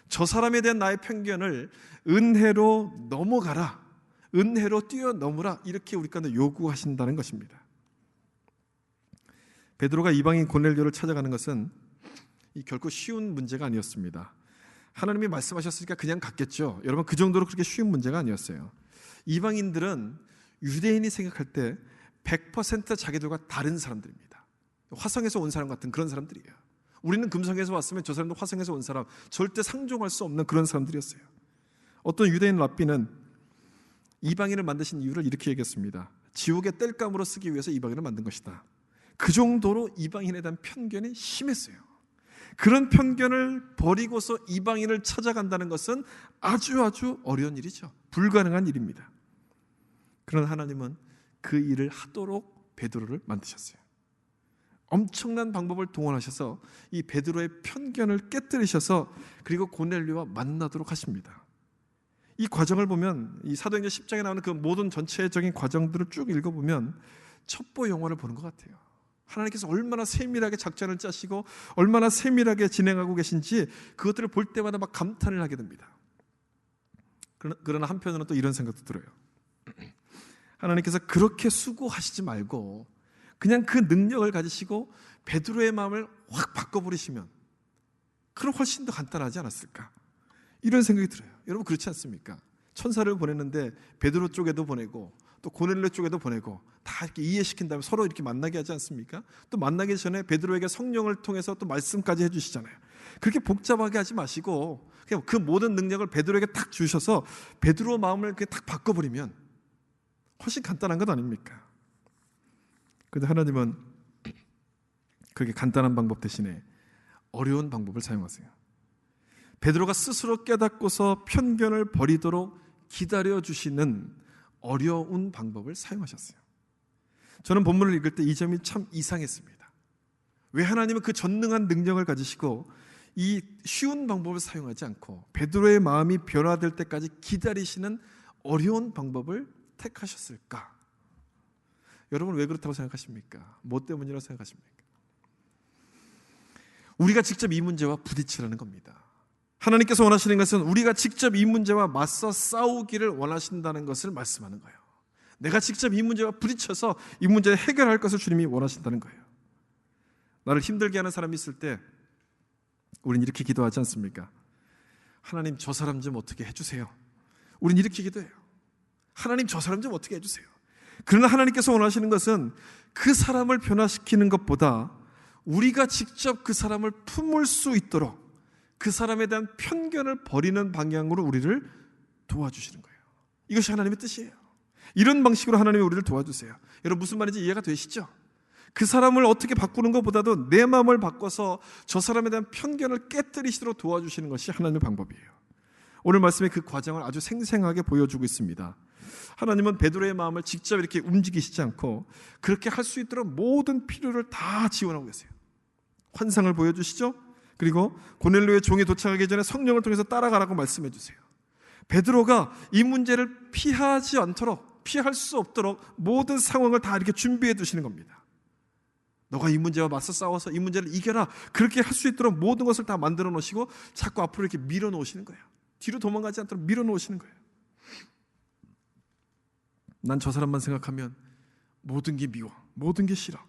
저 사람에 대한 나의 편견을 은혜로 넘어가라, 은혜로 뛰어넘으라, 이렇게 우리 가운데 요구하신다는 것입니다. 베드로가 이방인 고넬료를 찾아가는 것은 결코 쉬운 문제가 아니었습니다. 하나님이 말씀하셨으니까 그냥 갔겠죠. 여러분, 그 정도로 그렇게 쉬운 문제가 아니었어요. 이방인들은 유대인이 생각할 때 100% 자기들과 다른 사람들입니다. 화성에서 온 사람 같은 그런 사람들이에요. 우리는 금성에서 왔으면 저 사람도 화성에서 온 사람, 절대 상종할 수 없는 그런 사람들이었어요. 어떤 유대인 랍비는 이방인을 만드신 이유를 이렇게 얘기했습니다. 지옥의 땔감으로 쓰기 위해서 이방인을 만든 것이다. 그 정도로 이방인에 대한 편견이 심했어요. 그런 편견을 버리고서 이방인을 찾아간다는 것은 아주 어려운 일이죠. 불가능한 일입니다. 그러나 하나님은 그 일을 하도록 베드로를 만드셨어요. 엄청난 방법을 동원하셔서 이 베드로의 편견을 깨뜨리셔서 그리고 고넬료와 만나도록 하십니다. 이 과정을 보면, 이 사도행전 10장에 나오는 그 모든 전체적인 과정들을 쭉 읽어보면 첩보 영화를 보는 것 같아요. 하나님께서 얼마나 세밀하게 작전을 짜시고 얼마나 세밀하게 진행하고 계신지 그것들을 볼 때마다 막 감탄을 하게 됩니다. 그러나 한편으로는 또 이런 생각도 들어요. 하나님께서 그렇게 수고하시지 말고 그냥 그 능력을 가지시고 베드로의 마음을 확 바꿔버리시면 그럼 훨씬 더 간단하지 않았을까, 이런 생각이 들어요. 여러분, 그렇지 않습니까? 천사를 보냈는데 베드로 쪽에도 보내고 또 고넬료 쪽에도 보내고 다 이렇게 이해시킨 다음에 서로 이렇게 만나게 하지 않습니까? 또 만나기 전에 베드로에게 성령을 통해서 또 말씀까지 해주시잖아요. 그렇게 복잡하게 하지 마시고 그냥 그 모든 능력을 베드로에게 딱 주셔서 베드로 마음을 이렇게 딱 바꿔버리면 훨씬 간단한 것 아닙니까? 그런데 하나님은 그렇게 간단한 방법 대신에 어려운 방법을 사용하세요. 베드로가 스스로 깨닫고서 편견을 버리도록 기다려주시는 어려운 방법을 사용하셨어요. 저는 본문을 읽을 때 이 점이 참 이상했습니다. 왜 하나님은 그 전능한 능력을 가지시고 이 쉬운 방법을 사용하지 않고 베드로의 마음이 변화될 때까지 기다리시는 어려운 방법을 택하셨을까? 여러분, 왜 그렇다고 생각하십니까? 뭐 때문이라고 생각하십니까? 우리가 직접 이 문제와 부딪히라는 겁니다. 하나님께서 원하시는 것은 우리가 직접 이 문제와 맞서 싸우기를 원하신다는 것을 말씀하는 거예요. 내가 직접 이 문제와 부딪혀서 이 문제를 해결할 것을 주님이 원하신다는 거예요. 나를 힘들게 하는 사람이 있을 때 우린 이렇게 기도하지 않습니까? 하나님, 저 사람 좀 어떻게 해주세요. 우린 이렇게 기도해요. 하나님, 저 사람 좀 어떻게 해주세요. 그러나 하나님께서 원하시는 것은 그 사람을 변화시키는 것보다 우리가 직접 그 사람을 품을 수 있도록 그 사람에 대한 편견을 버리는 방향으로 우리를 도와주시는 거예요. 이것이 하나님의 뜻이에요. 이런 방식으로 하나님이 우리를 도와주세요. 여러분, 무슨 말인지 이해가 되시죠? 그 사람을 어떻게 바꾸는 것보다도 내 마음을 바꿔서 저 사람에 대한 편견을 깨뜨리시도록 도와주시는 것이 하나님의 방법이에요. 오늘 말씀에 그 과정을 아주 생생하게 보여주고 있습니다. 하나님은 베드로의 마음을 직접 이렇게 움직이시지 않고 그렇게 할 수 있도록 모든 필요를 다 지원하고 계세요. 환상을 보여주시죠. 그리고 고넬료의 종이 도착하기 전에 성령을 통해서 따라가라고 말씀해 주세요. 베드로가 이 문제를 피하지 않도록, 피할 수 없도록 모든 상황을 다 이렇게 준비해 두시는 겁니다. 너가 이 문제와 맞서 싸워서 이 문제를 이겨라, 그렇게 할 수 있도록 모든 것을 다 만들어 놓으시고 자꾸 앞으로 이렇게 밀어 놓으시는 거예요. 뒤로 도망가지 않도록 밀어 놓으시는 거예요. 난 저 사람만 생각하면 모든 게 미워, 모든 게 싫어.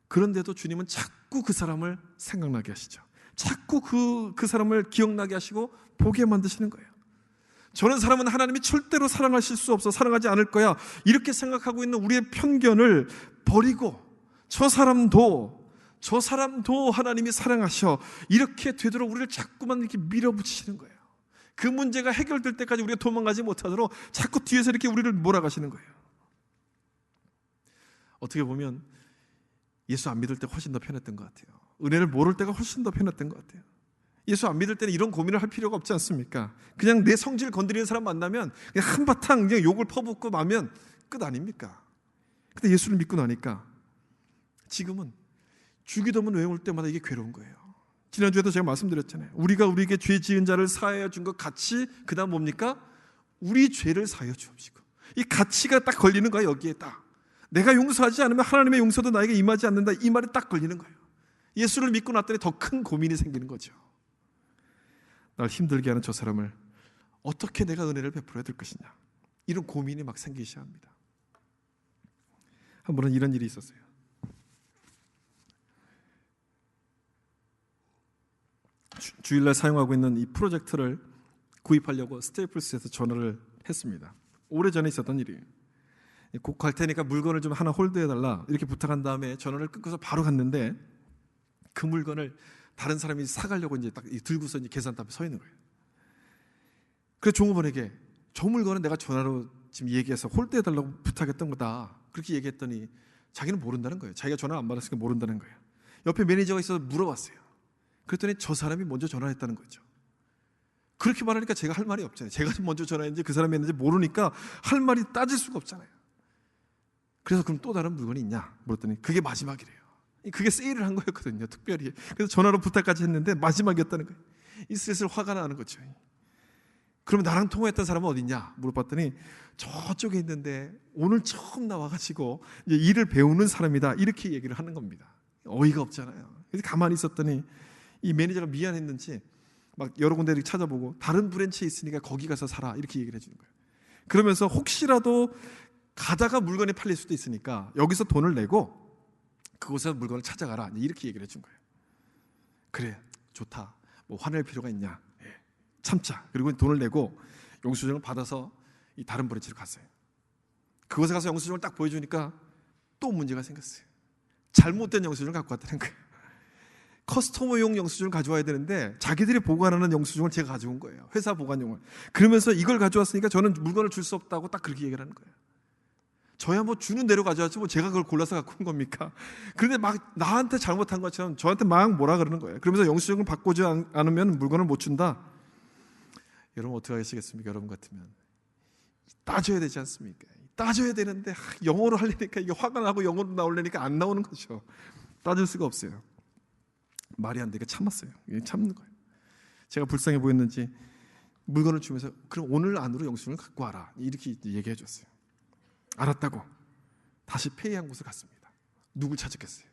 그런데도 주님은 자꾸 그 사람을 생각나게 하시죠. 자꾸 그 사람을 기억나게 하시고 보게 만드시는 거예요. 저런 사람은 하나님이 절대로 사랑하실 수 없어, 사랑하지 않을 거야, 이렇게 생각하고 있는 우리의 편견을 버리고 저 사람도 하나님이 사랑하셔, 이렇게 되도록 우리를 자꾸만 이렇게 밀어붙이시는 거예요. 그 문제가 해결될 때까지 우리가 도망가지 못하도록 자꾸 뒤에서 이렇게 우리를 몰아가시는 거예요. 어떻게 보면 예수 안 믿을 때 훨씬 더 편했던 것 같아요. 은혜를 모를 때가 훨씬 더 편했던 것 같아요. 예수 안 믿을 때는 이런 고민을 할 필요가 없지 않습니까? 그냥 내 성질 건드리는 사람 만나면 그냥 한바탕 그냥 욕을 퍼붓고 마면 끝 아닙니까? 근데 예수를 믿고 나니까 지금은 주기도문 외울 때마다 이게 괴로운 거예요. 지난주에도 제가 말씀드렸잖아요. 우리가 우리에게 죄 지은 자를 사하여 준 것 같이, 그 다음 뭡니까? 우리 죄를 사하여 주옵시고. 이 가치가 딱 걸리는 거야. 여기에 딱 내가 용서하지 않으면 하나님의 용서도 나에게 임하지 않는다, 이 말이 딱 걸리는 거예요. 예수를 믿고 났더니 더 큰 고민이 생기는 거죠. 날 힘들게 하는 저 사람을 어떻게 내가 은혜를 베풀어야 될 것이냐, 이런 고민이 막 생기기 시작합니다. 한 번은 이런 일이 있었어요. 주일날 사용하고 있는 이 프로젝터를 구입하려고 스테이플스에서 전화를 했습니다. 오래전에 있었던 일이에요. 곧 갈 테니까 물건을 좀 하나 홀드해달라 이렇게 부탁한 다음에 전화를 끊고서 바로 갔는데, 그 물건을 다른 사람이 사가려고 이제 딱 들고서 이제 계산대 앞에 서 있는 거예요. 그래서 종업원에게 저 물건은 내가 전화로 지금 얘기해서 홀드해달라고 부탁했던 거다, 그렇게 얘기했더니 자기는 모른다는 거예요. 자기가 전화를 안 받았으니까 모른다는 거예요. 옆에 매니저가 있어서 물어봤어요. 그랬더니 저 사람이 먼저 전화했다는 거죠. 그렇게 말하니까 제가 할 말이 없잖아요. 제가 먼저 전화했는지 그 사람이 했는지 모르니까 할 말이 따질 수가 없잖아요. 그래서 그럼 또 다른 물건이 있냐 물었더니 그게 마지막이래요. 그게 세일을 한 거였거든요, 특별히. 그래서 전화로 부탁까지 했는데 마지막이었다는 거예요. 이 슬슬 화가 나는 거죠. 그러면 나랑 통화했던 사람은 어디 있냐 물어봤더니 저쪽에 있는데 오늘 처음 나와가지고 이제 일을 배우는 사람이다, 이렇게 얘기를 하는 겁니다. 어이가 없잖아요. 그래서 가만히 있었더니 이 매니저가 미안했는지 막 여러 군데 이렇게 찾아보고 다른 브랜치에 있으니까 거기 가서 사라, 이렇게 얘기를 해주는 거예요. 그러면서 혹시라도 가다가 물건이 팔릴 수도 있으니까 여기서 돈을 내고 그곳에서 물건을 찾아가라, 이렇게 얘기를 해준 거예요. 그래, 좋다. 뭐 화낼 필요가 있냐? 참자. 그리고 돈을 내고 영수증을 받아서 이 다른 브랜치로 갔어요. 그곳에 가서 영수증을 딱 보여주니까 또 문제가 생겼어요. 잘못된 영수증을 갖고 왔다는 거예요. 커스터머용 영수증을 가져와야 되는데 자기들이 보관하는 영수증을 제가 가져온 거예요. 회사 보관용을. 그러면서 이걸 가져왔으니까 저는 물건을 줄 수 없다고 딱 그렇게 얘기를 하는 거예요. 저야 뭐 주는 대로 가져왔지 뭐 제가 그걸 골라서 갖고 온 겁니까? 그런데 막 나한테 잘못한 것처럼 저한테 막 뭐라 그러는 거예요. 그러면서 영수증을 바꾸지 않으면 물건을 못 준다. 여러분 어떻게 하시겠습니까? 여러분 같으면 따져야 되지 않습니까? 따져야 되는데 영어로 하려니까 이게 화가 나고 영어로 나오려니까 안 나오는 거죠. 따질 수가 없어요. 말이 안 되게 참았어요. 참는 거예요. 제가 불쌍해 보였는지 물건을 주면서 그럼 오늘 안으로 영수증을 갖고 와라, 이렇게 얘기해 줬어요. 알았다고 다시 페이한 곳을 갔습니다. 누굴 찾았겠어요?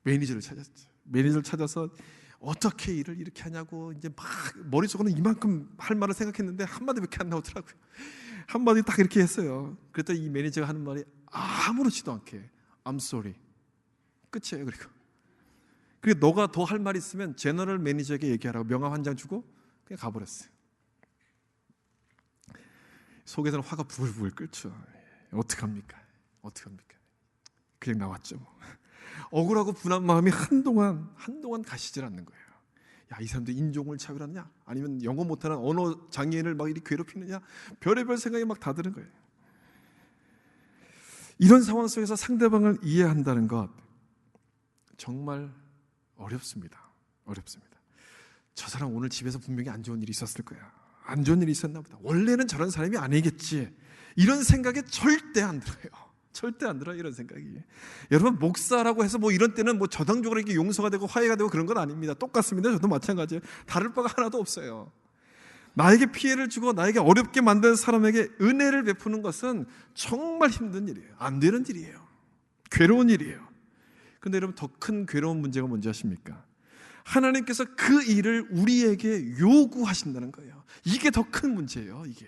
매니저를 찾았죠. 매니저를 찾아서 어떻게 일을 이렇게 하냐고 이제 막 머릿속으로는 이만큼 할 말을 생각했는데 한마디밖에 안 나오더라고요. 한마디 딱 이렇게 했어요. 그랬더니 이 매니저가 하는 말이 아무렇지도 않게 I'm sorry, 끝이에요. 그리고 너가 더 할 말 있으면 제너럴 매니저에게 얘기하라고 명함 한 장 주고 그냥 가버렸어요. 속에서는 화가 부글부글 끓죠. 어떡합니까? 그냥 나왔죠. 억울하고 분한 마음이 한동안 가시질 않는 거예요. 야, 이 사람들 인종을 차별하느냐? 아니면 영어 못하는 언어 장애인을 막 이렇게 괴롭히느냐? 별의별 생각이 막 다 드는 거예요. 이런 상황 속에서 상대방을 이해한다는 것 정말 어렵습니다. 저 사람 오늘 집에서 분명히 안 좋은 일이 있었을 거야. 안 좋은 일이 있었나 보다. 원래는 저런 사람이 아니겠지. 이런 생각에 절대 안 들어요. 이런 생각이. 여러분 목사라고 해서 뭐 이런 때는 뭐 저당적으로 이렇게 용서가 되고 화해가 되고 그런 건 아닙니다. 똑같습니다. 저도 마찬가지예요. 다를 바가 하나도 없어요. 나에게 피해를 주고 나에게 어렵게 만든 사람에게 은혜를 베푸는 것은 정말 힘든 일이에요. 안 되는 일이에요. 괴로운 일이에요. 그런데 여러분 더 큰 괴로운 문제가 뭔지 아십니까? 하나님께서 그 일을 우리에게 요구하신다는 거예요. 이게 더 큰 문제예요. 이게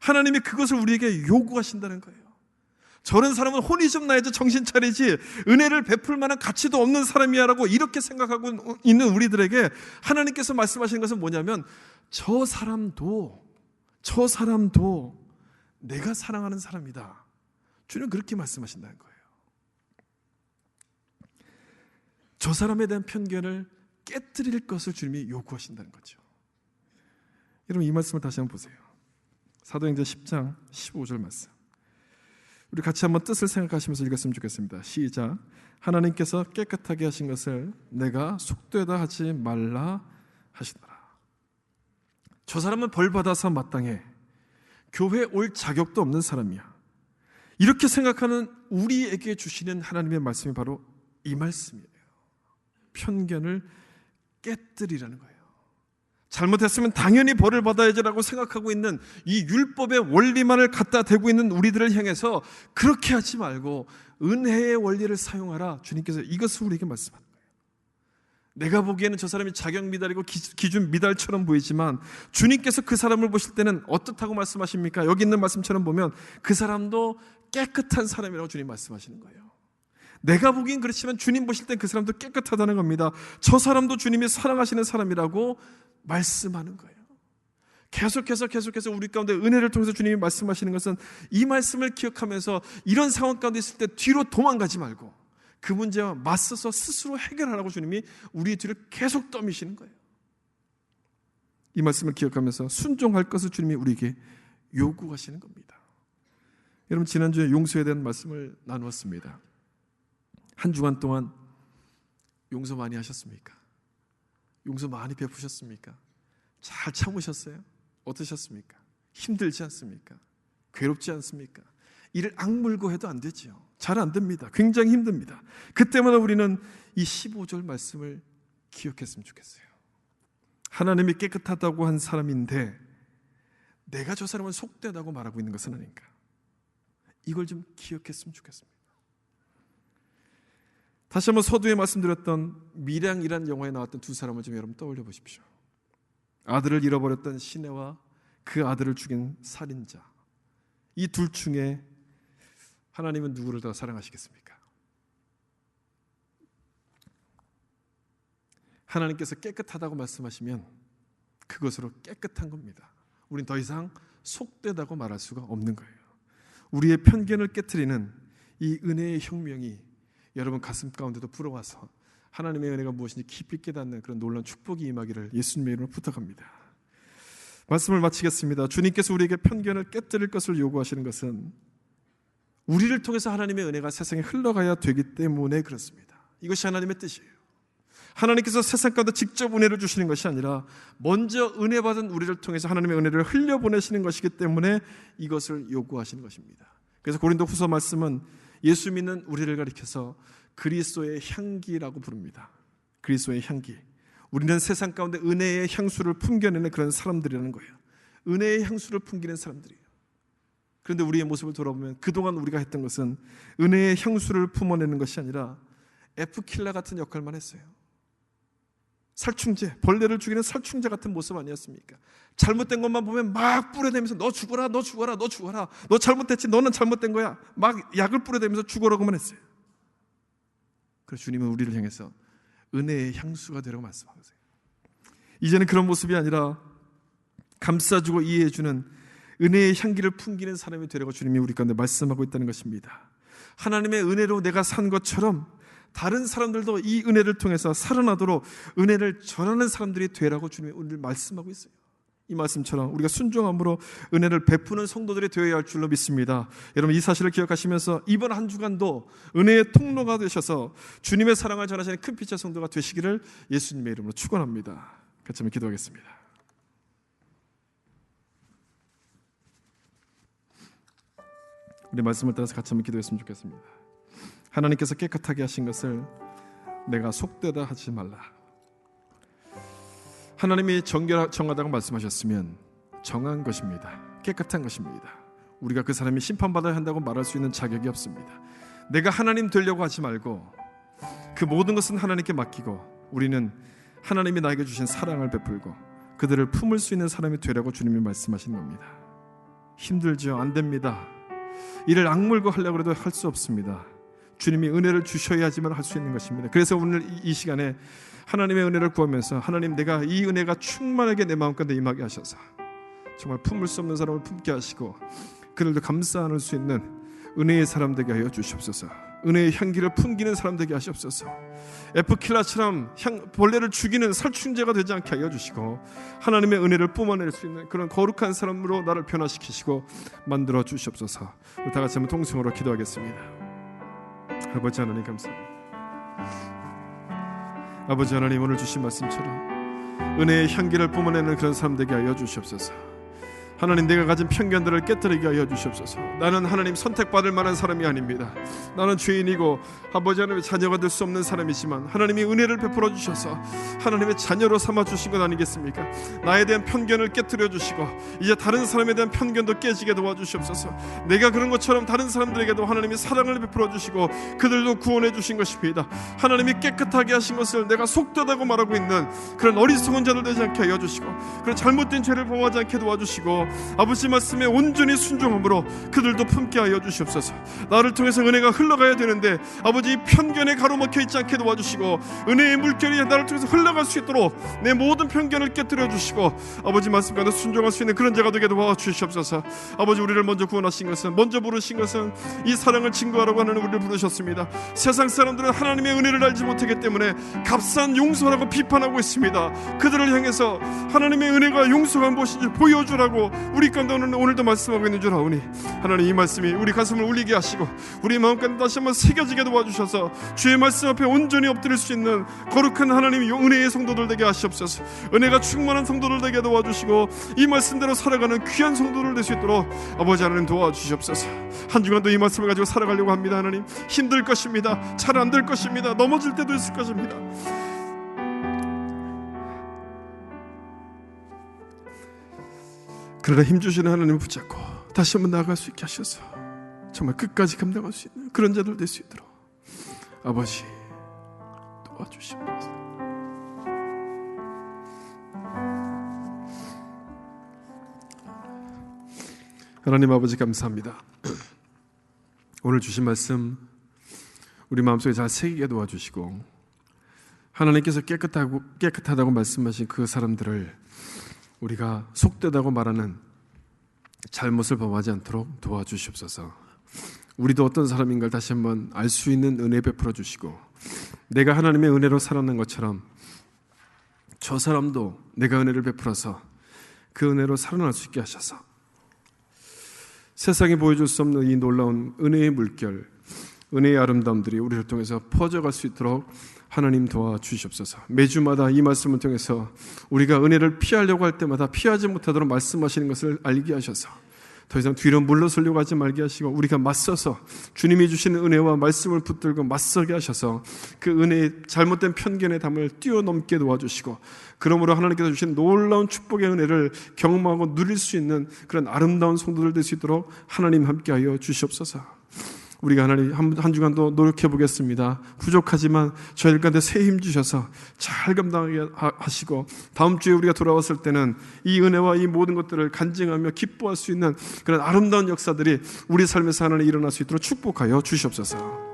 하나님이 그것을 우리에게 요구하신다는 거예요. 저런 사람은 혼이 좀 나야지 정신 차리지 은혜를 베풀 만한 가치도 없는 사람이야 라고 이렇게 생각하고 있는 우리들에게 하나님께서 말씀하시는 것은 뭐냐면 저 사람도 내가 사랑하는 사람이다. 주님 그렇게 말씀하신다는 거예요. 저 사람에 대한 편견을 깨뜨릴 것을 주님이 요구하신다는 거죠. 여러분 이 말씀을 다시 한번 보세요. 사도행전 10장 15절 말씀. 우리 같이 한번 뜻을 생각하시면서 읽었으면 좋겠습니다. 시작. 하나님께서 깨끗하게 하신 것을 내가 속되다 하지 말라 하시더라. 저 사람은 벌받아서 마땅해. 교회에 올 자격도 없는 사람이야. 이렇게 생각하는 우리에게 주시는 하나님의 말씀이 바로 이 말씀이에요. 편견을 깨뜨리라는 거예요. 잘못했으면 당연히 벌을 받아야지라고 생각하고 있는 이 율법의 원리만을 갖다 대고 있는 우리들을 향해서 그렇게 하지 말고 은혜의 원리를 사용하라. 주님께서 이것을 우리에게 말씀하는 거예요. 내가 보기에는 저 사람이 자격 미달이고 기준 미달처럼 보이지만 주님께서 그 사람을 보실 때는 어떻다고 말씀하십니까? 여기 있는 말씀처럼 보면 그 사람도 깨끗한 사람이라고 주님 말씀하시는 거예요. 내가 보기엔 그렇지만 주님 보실 땐 그 사람도 깨끗하다는 겁니다. 저 사람도 주님이 사랑하시는 사람이라고 말씀하는 거예요. 계속해서 우리 가운데 은혜를 통해서 주님이 말씀하시는 것은 이 말씀을 기억하면서 이런 상황 가운데 있을 때 뒤로 도망가지 말고 그 문제와 맞서서 스스로 해결하라고 주님이 우리 뒤를 계속 떠미시는 거예요. 이 말씀을 기억하면서 순종할 것을 주님이 우리에게 요구하시는 겁니다. 여러분, 지난주에 용서에 대한 말씀을 나누었습니다. 한 주간 동안 용서 많이 하셨습니까? 용서 많이 베푸셨습니까? 잘 참으셨어요? 어떠셨습니까? 힘들지 않습니까? 괴롭지 않습니까? 이를 악물고 해도 안 되지요. 잘 안 됩니다. 굉장히 힘듭니다. 그때마다 우리는 이 15절 말씀을 기억했으면 좋겠어요. 하나님이 깨끗하다고 한 사람인데 내가 저 사람을 속되다고 말하고 있는 것은 아닌가? 이걸 좀 기억했으면 좋겠습니다. 다시 한번 서두에 말씀드렸던 밀양이란 영화에 나왔던 두 사람을 좀 여러분 떠올려 보십시오. 아들을 잃어버렸던 시내와 그 아들을 죽인 살인자, 이 둘 중에 하나님은 누구를 더 사랑하시겠습니까? 하나님께서 깨끗하다고 말씀하시면 그것으로 깨끗한 겁니다. 우린 더 이상 속되다고 말할 수가 없는 거예요. 우리의 편견을 깨트리는 이 은혜의 혁명이 여러분 가슴 가운데도 불어와서 하나님의 은혜가 무엇인지 깊이 깨닫는 그런 놀라운 축복이 임하기를 예수님의 이름으로 부탁합니다. 말씀을 마치겠습니다. 주님께서 우리에게 편견을 깨뜨릴 것을 요구하시는 것은 우리를 통해서 하나님의 은혜가 세상에 흘러가야 되기 때문에 그렇습니다. 이것이 하나님의 뜻이에요. 하나님께서 세상 가운데 직접 은혜를 주시는 것이 아니라 먼저 은혜 받은 우리를 통해서 하나님의 은혜를 흘려보내시는 것이기 때문에 이것을 요구하시는 것입니다. 그래서 고린도후서 말씀은 예수 믿는 우리를 가리켜서 그리스도의 향기라고 부릅니다. 그리스도의 향기. 우리는 세상 가운데 은혜의 향수를 풍겨내는 그런 사람들이라는 거예요. 은혜의 향수를 풍기는 사람들이에요. 그런데 우리의 모습을 돌아보면 그동안 우리가 했던 것은 은혜의 향수를 품어내는 것이 아니라 에프킬라 같은 역할만 했어요. 살충제, 벌레를 죽이는 살충제 같은 모습 아니었습니까? 잘못된 것만 보면 막 뿌려대면서 너 죽어라, 너 죽어라, 너 죽어라, 너 잘못했지, 너는 잘못된 거야, 막 약을 뿌려대면서 죽어라고만 했어요. 그래서 주님은 우리를 향해서 은혜의 향수가 되라고 말씀하세요. 이제는 그런 모습이 아니라 감싸주고 이해해주는 은혜의 향기를 풍기는 사람이 되라고 주님이 우리 가운데 말씀하고 있다는 것입니다. 하나님의 은혜로 내가 산 것처럼 다른 사람들도 이 은혜를 통해서 살아나도록 은혜를 전하는 사람들이 되라고 주님이 오늘 말씀하고 있어요. 이 말씀처럼 우리가 순종함으로 은혜를 베푸는 성도들이 되어야 할 줄로 믿습니다. 여러분, 이 사실을 기억하시면서 이번 한 주간도 은혜의 통로가 되셔서 주님의 사랑을 전하시는 큰 피차 성도가 되시기를 예수님의 이름으로 축원합니다. 같이 한번 기도하겠습니다. 우리 말씀을 따라서 같이 한번 기도했으면 좋겠습니다. 하나님께서 깨끗하게 하신 것을 내가 속되다 하지 말라. 하나님이 정하다고 말씀하셨으면 정한 것입니다. 깨끗한 것입니다. 우리가 그 사람이 심판받아야 한다고 말할 수 있는 자격이 없습니다. 내가 하나님 되려고 하지 말고 그 모든 것은 하나님께 맡기고 우리는 하나님이 나에게 주신 사랑을 베풀고 그들을 품을 수 있는 사람이 되라고 주님이 말씀하시는 겁니다. 힘들죠? 안 됩니다. 이를 악물고 하려고 해도 할 수 없습니다. 주님이 은혜를 주셔야지만 할 수 있는 것입니다. 그래서 오늘 이 시간에 하나님의 은혜를 구하면서 하나님, 내가 이 은혜가 충만하게 내 마음 가운데 임하게 하셔서 정말 품을 수 없는 사람을 품게 하시고 그들도 감싸 안을 수 있는 은혜의 사람 되게 하여 주시옵소서. 은혜의 향기를 풍기는 사람 되게 하시옵소서. 에프킬라처럼 벌레를 죽이는 살충제가 되지 않게 하여 주시고 하나님의 은혜를 뿜어낼 수 있는 그런 거룩한 사람으로 나를 변화시키시고 만들어 주시옵소서. 우리 다 같이 한번 통성으로 기도하겠습니다. 아버지 하나님, 감사합니다. 아버지 하나님, 오늘 주신 말씀처럼 은혜의 향기를 뿜어내는 그런 사람 되게 하여 주시옵소서. 하나님, 내가 가진 편견들을 깨뜨리게 하여 주시옵소서. 나는 하나님 선택받을 만한 사람이 아닙니다. 나는 죄인이고 아버지 하나님의 자녀가 될 수 없는 사람이지만 하나님이 은혜를 베풀어 주셔서 하나님의 자녀로 삼아 주신 것 아니겠습니까? 나에 대한 편견을 깨뜨려 주시고 이제 다른 사람에 대한 편견도 깨지게 도와주시옵소서. 내가 그런 것처럼 다른 사람들에게도 하나님이 사랑을 베풀어 주시고 그들도 구원해 주신 것입니다. 하나님이 깨끗하게 하신 것을 내가 속되다고 말하고 있는 그런 어리석은 자들 되지 않게 하여 주시고, 그런 잘못된 죄를 범하지 않게 도와주시고, 아버지 말씀에 온전히 순종함으로 그들도 품게 하여 주시옵소서. 나를 통해서 은혜가 흘러가야 되는데 아버지 편견에 가로막혀 있지 않게 도와주시고, 은혜의 물결이 나를 통해서 흘러갈 수 있도록 내 모든 편견을 깨뜨려 주시고, 아버지 말씀 가운데 순종할 수 있는 그런 자가 되게 도와주시옵소서. 아버지, 우리를 먼저 구원하신 것은, 먼저 부르신 것은 이 사랑을 증거하라고 하는 우리를 부르셨습니다. 세상 사람들은 하나님의 은혜를 알지 못하기 때문에 값싼 용서라고 비판하고 있습니다. 그들을 향해서 하나님의 은혜가 용서가 무엇인지 보여주라고 우리 가운데 오늘도 말씀하고 있는 줄 아오니, 하나님 이 말씀이 우리 가슴을 울리게 하시고 우리 마음 가운데 다시 한번 새겨지게 도와주셔서 주의 말씀 앞에 온전히 엎드릴 수 있는 거룩한 하나님의 은혜의 성도들 되게 하시옵소서. 은혜가 충만한 성도들 되게 도와주시고 이 말씀대로 살아가는 귀한 성도들 될 수 있도록 아버지 하나님 도와주시옵소서. 한 주간도 이 말씀을 가지고 살아가려고 합니다. 하나님, 힘들 것입니다. 잘 안 될 것입니다. 넘어질 때도 있을 것입니다. 그러나 힘주시는 하나님을 붙잡고 다시 한번 나아갈 수 있게 하셔서 정말 끝까지 감당할 수 있는 그런 자들 될 수 있도록 아버지 도와주시옵소서. 하나님 아버지, 감사합니다. 오늘 주신 말씀 우리 마음속에 잘 새기게 도와주시고, 하나님께서 깨끗하다고 말씀하신 그 사람들을 우리가 속되다고 말하는 잘못을 범하지 않도록 도와주시옵소서. 우리도 어떤 사람인가를 다시 한번 알 수 있는 은혜 베풀어 주시고, 내가 하나님의 은혜로 살아난 것처럼 저 사람도 내가 은혜를 베풀어서 그 은혜로 살아날 수 있게 하셔서 세상에 보여줄 수 없는 이 놀라운 은혜의 물결, 은혜의 아름다움들이 우리를 통해서 퍼져갈 수 있도록 하나님 도와주시옵소서. 매주마다 이 말씀을 통해서 우리가 은혜를 피하려고 할 때마다 피하지 못하도록 말씀하시는 것을 알게 하셔서 더 이상 뒤로 물러서려고 하지 말게 하시고, 우리가 맞서서 주님이 주시는 은혜와 말씀을 붙들고 맞서게 하셔서 그 은혜의 잘못된 편견의 담을 뛰어넘게 도와주시고, 그러므로 하나님께서 주신 놀라운 축복의 은혜를 경험하고 누릴 수 있는 그런 아름다운 성도들 될 수 있도록 하나님 함께하여 주시옵소서. 우리가 하나님 한 주간도 노력해 보겠습니다. 부족하지만 저희들 가운데 새 힘 주셔서 잘 감당하게 하시고, 다음 주에 우리가 돌아왔을 때는 이 은혜와 이 모든 것들을 간증하며 기뻐할 수 있는 그런 아름다운 역사들이 우리 삶에서 하나님 일어날 수 있도록 축복하여 주시옵소서.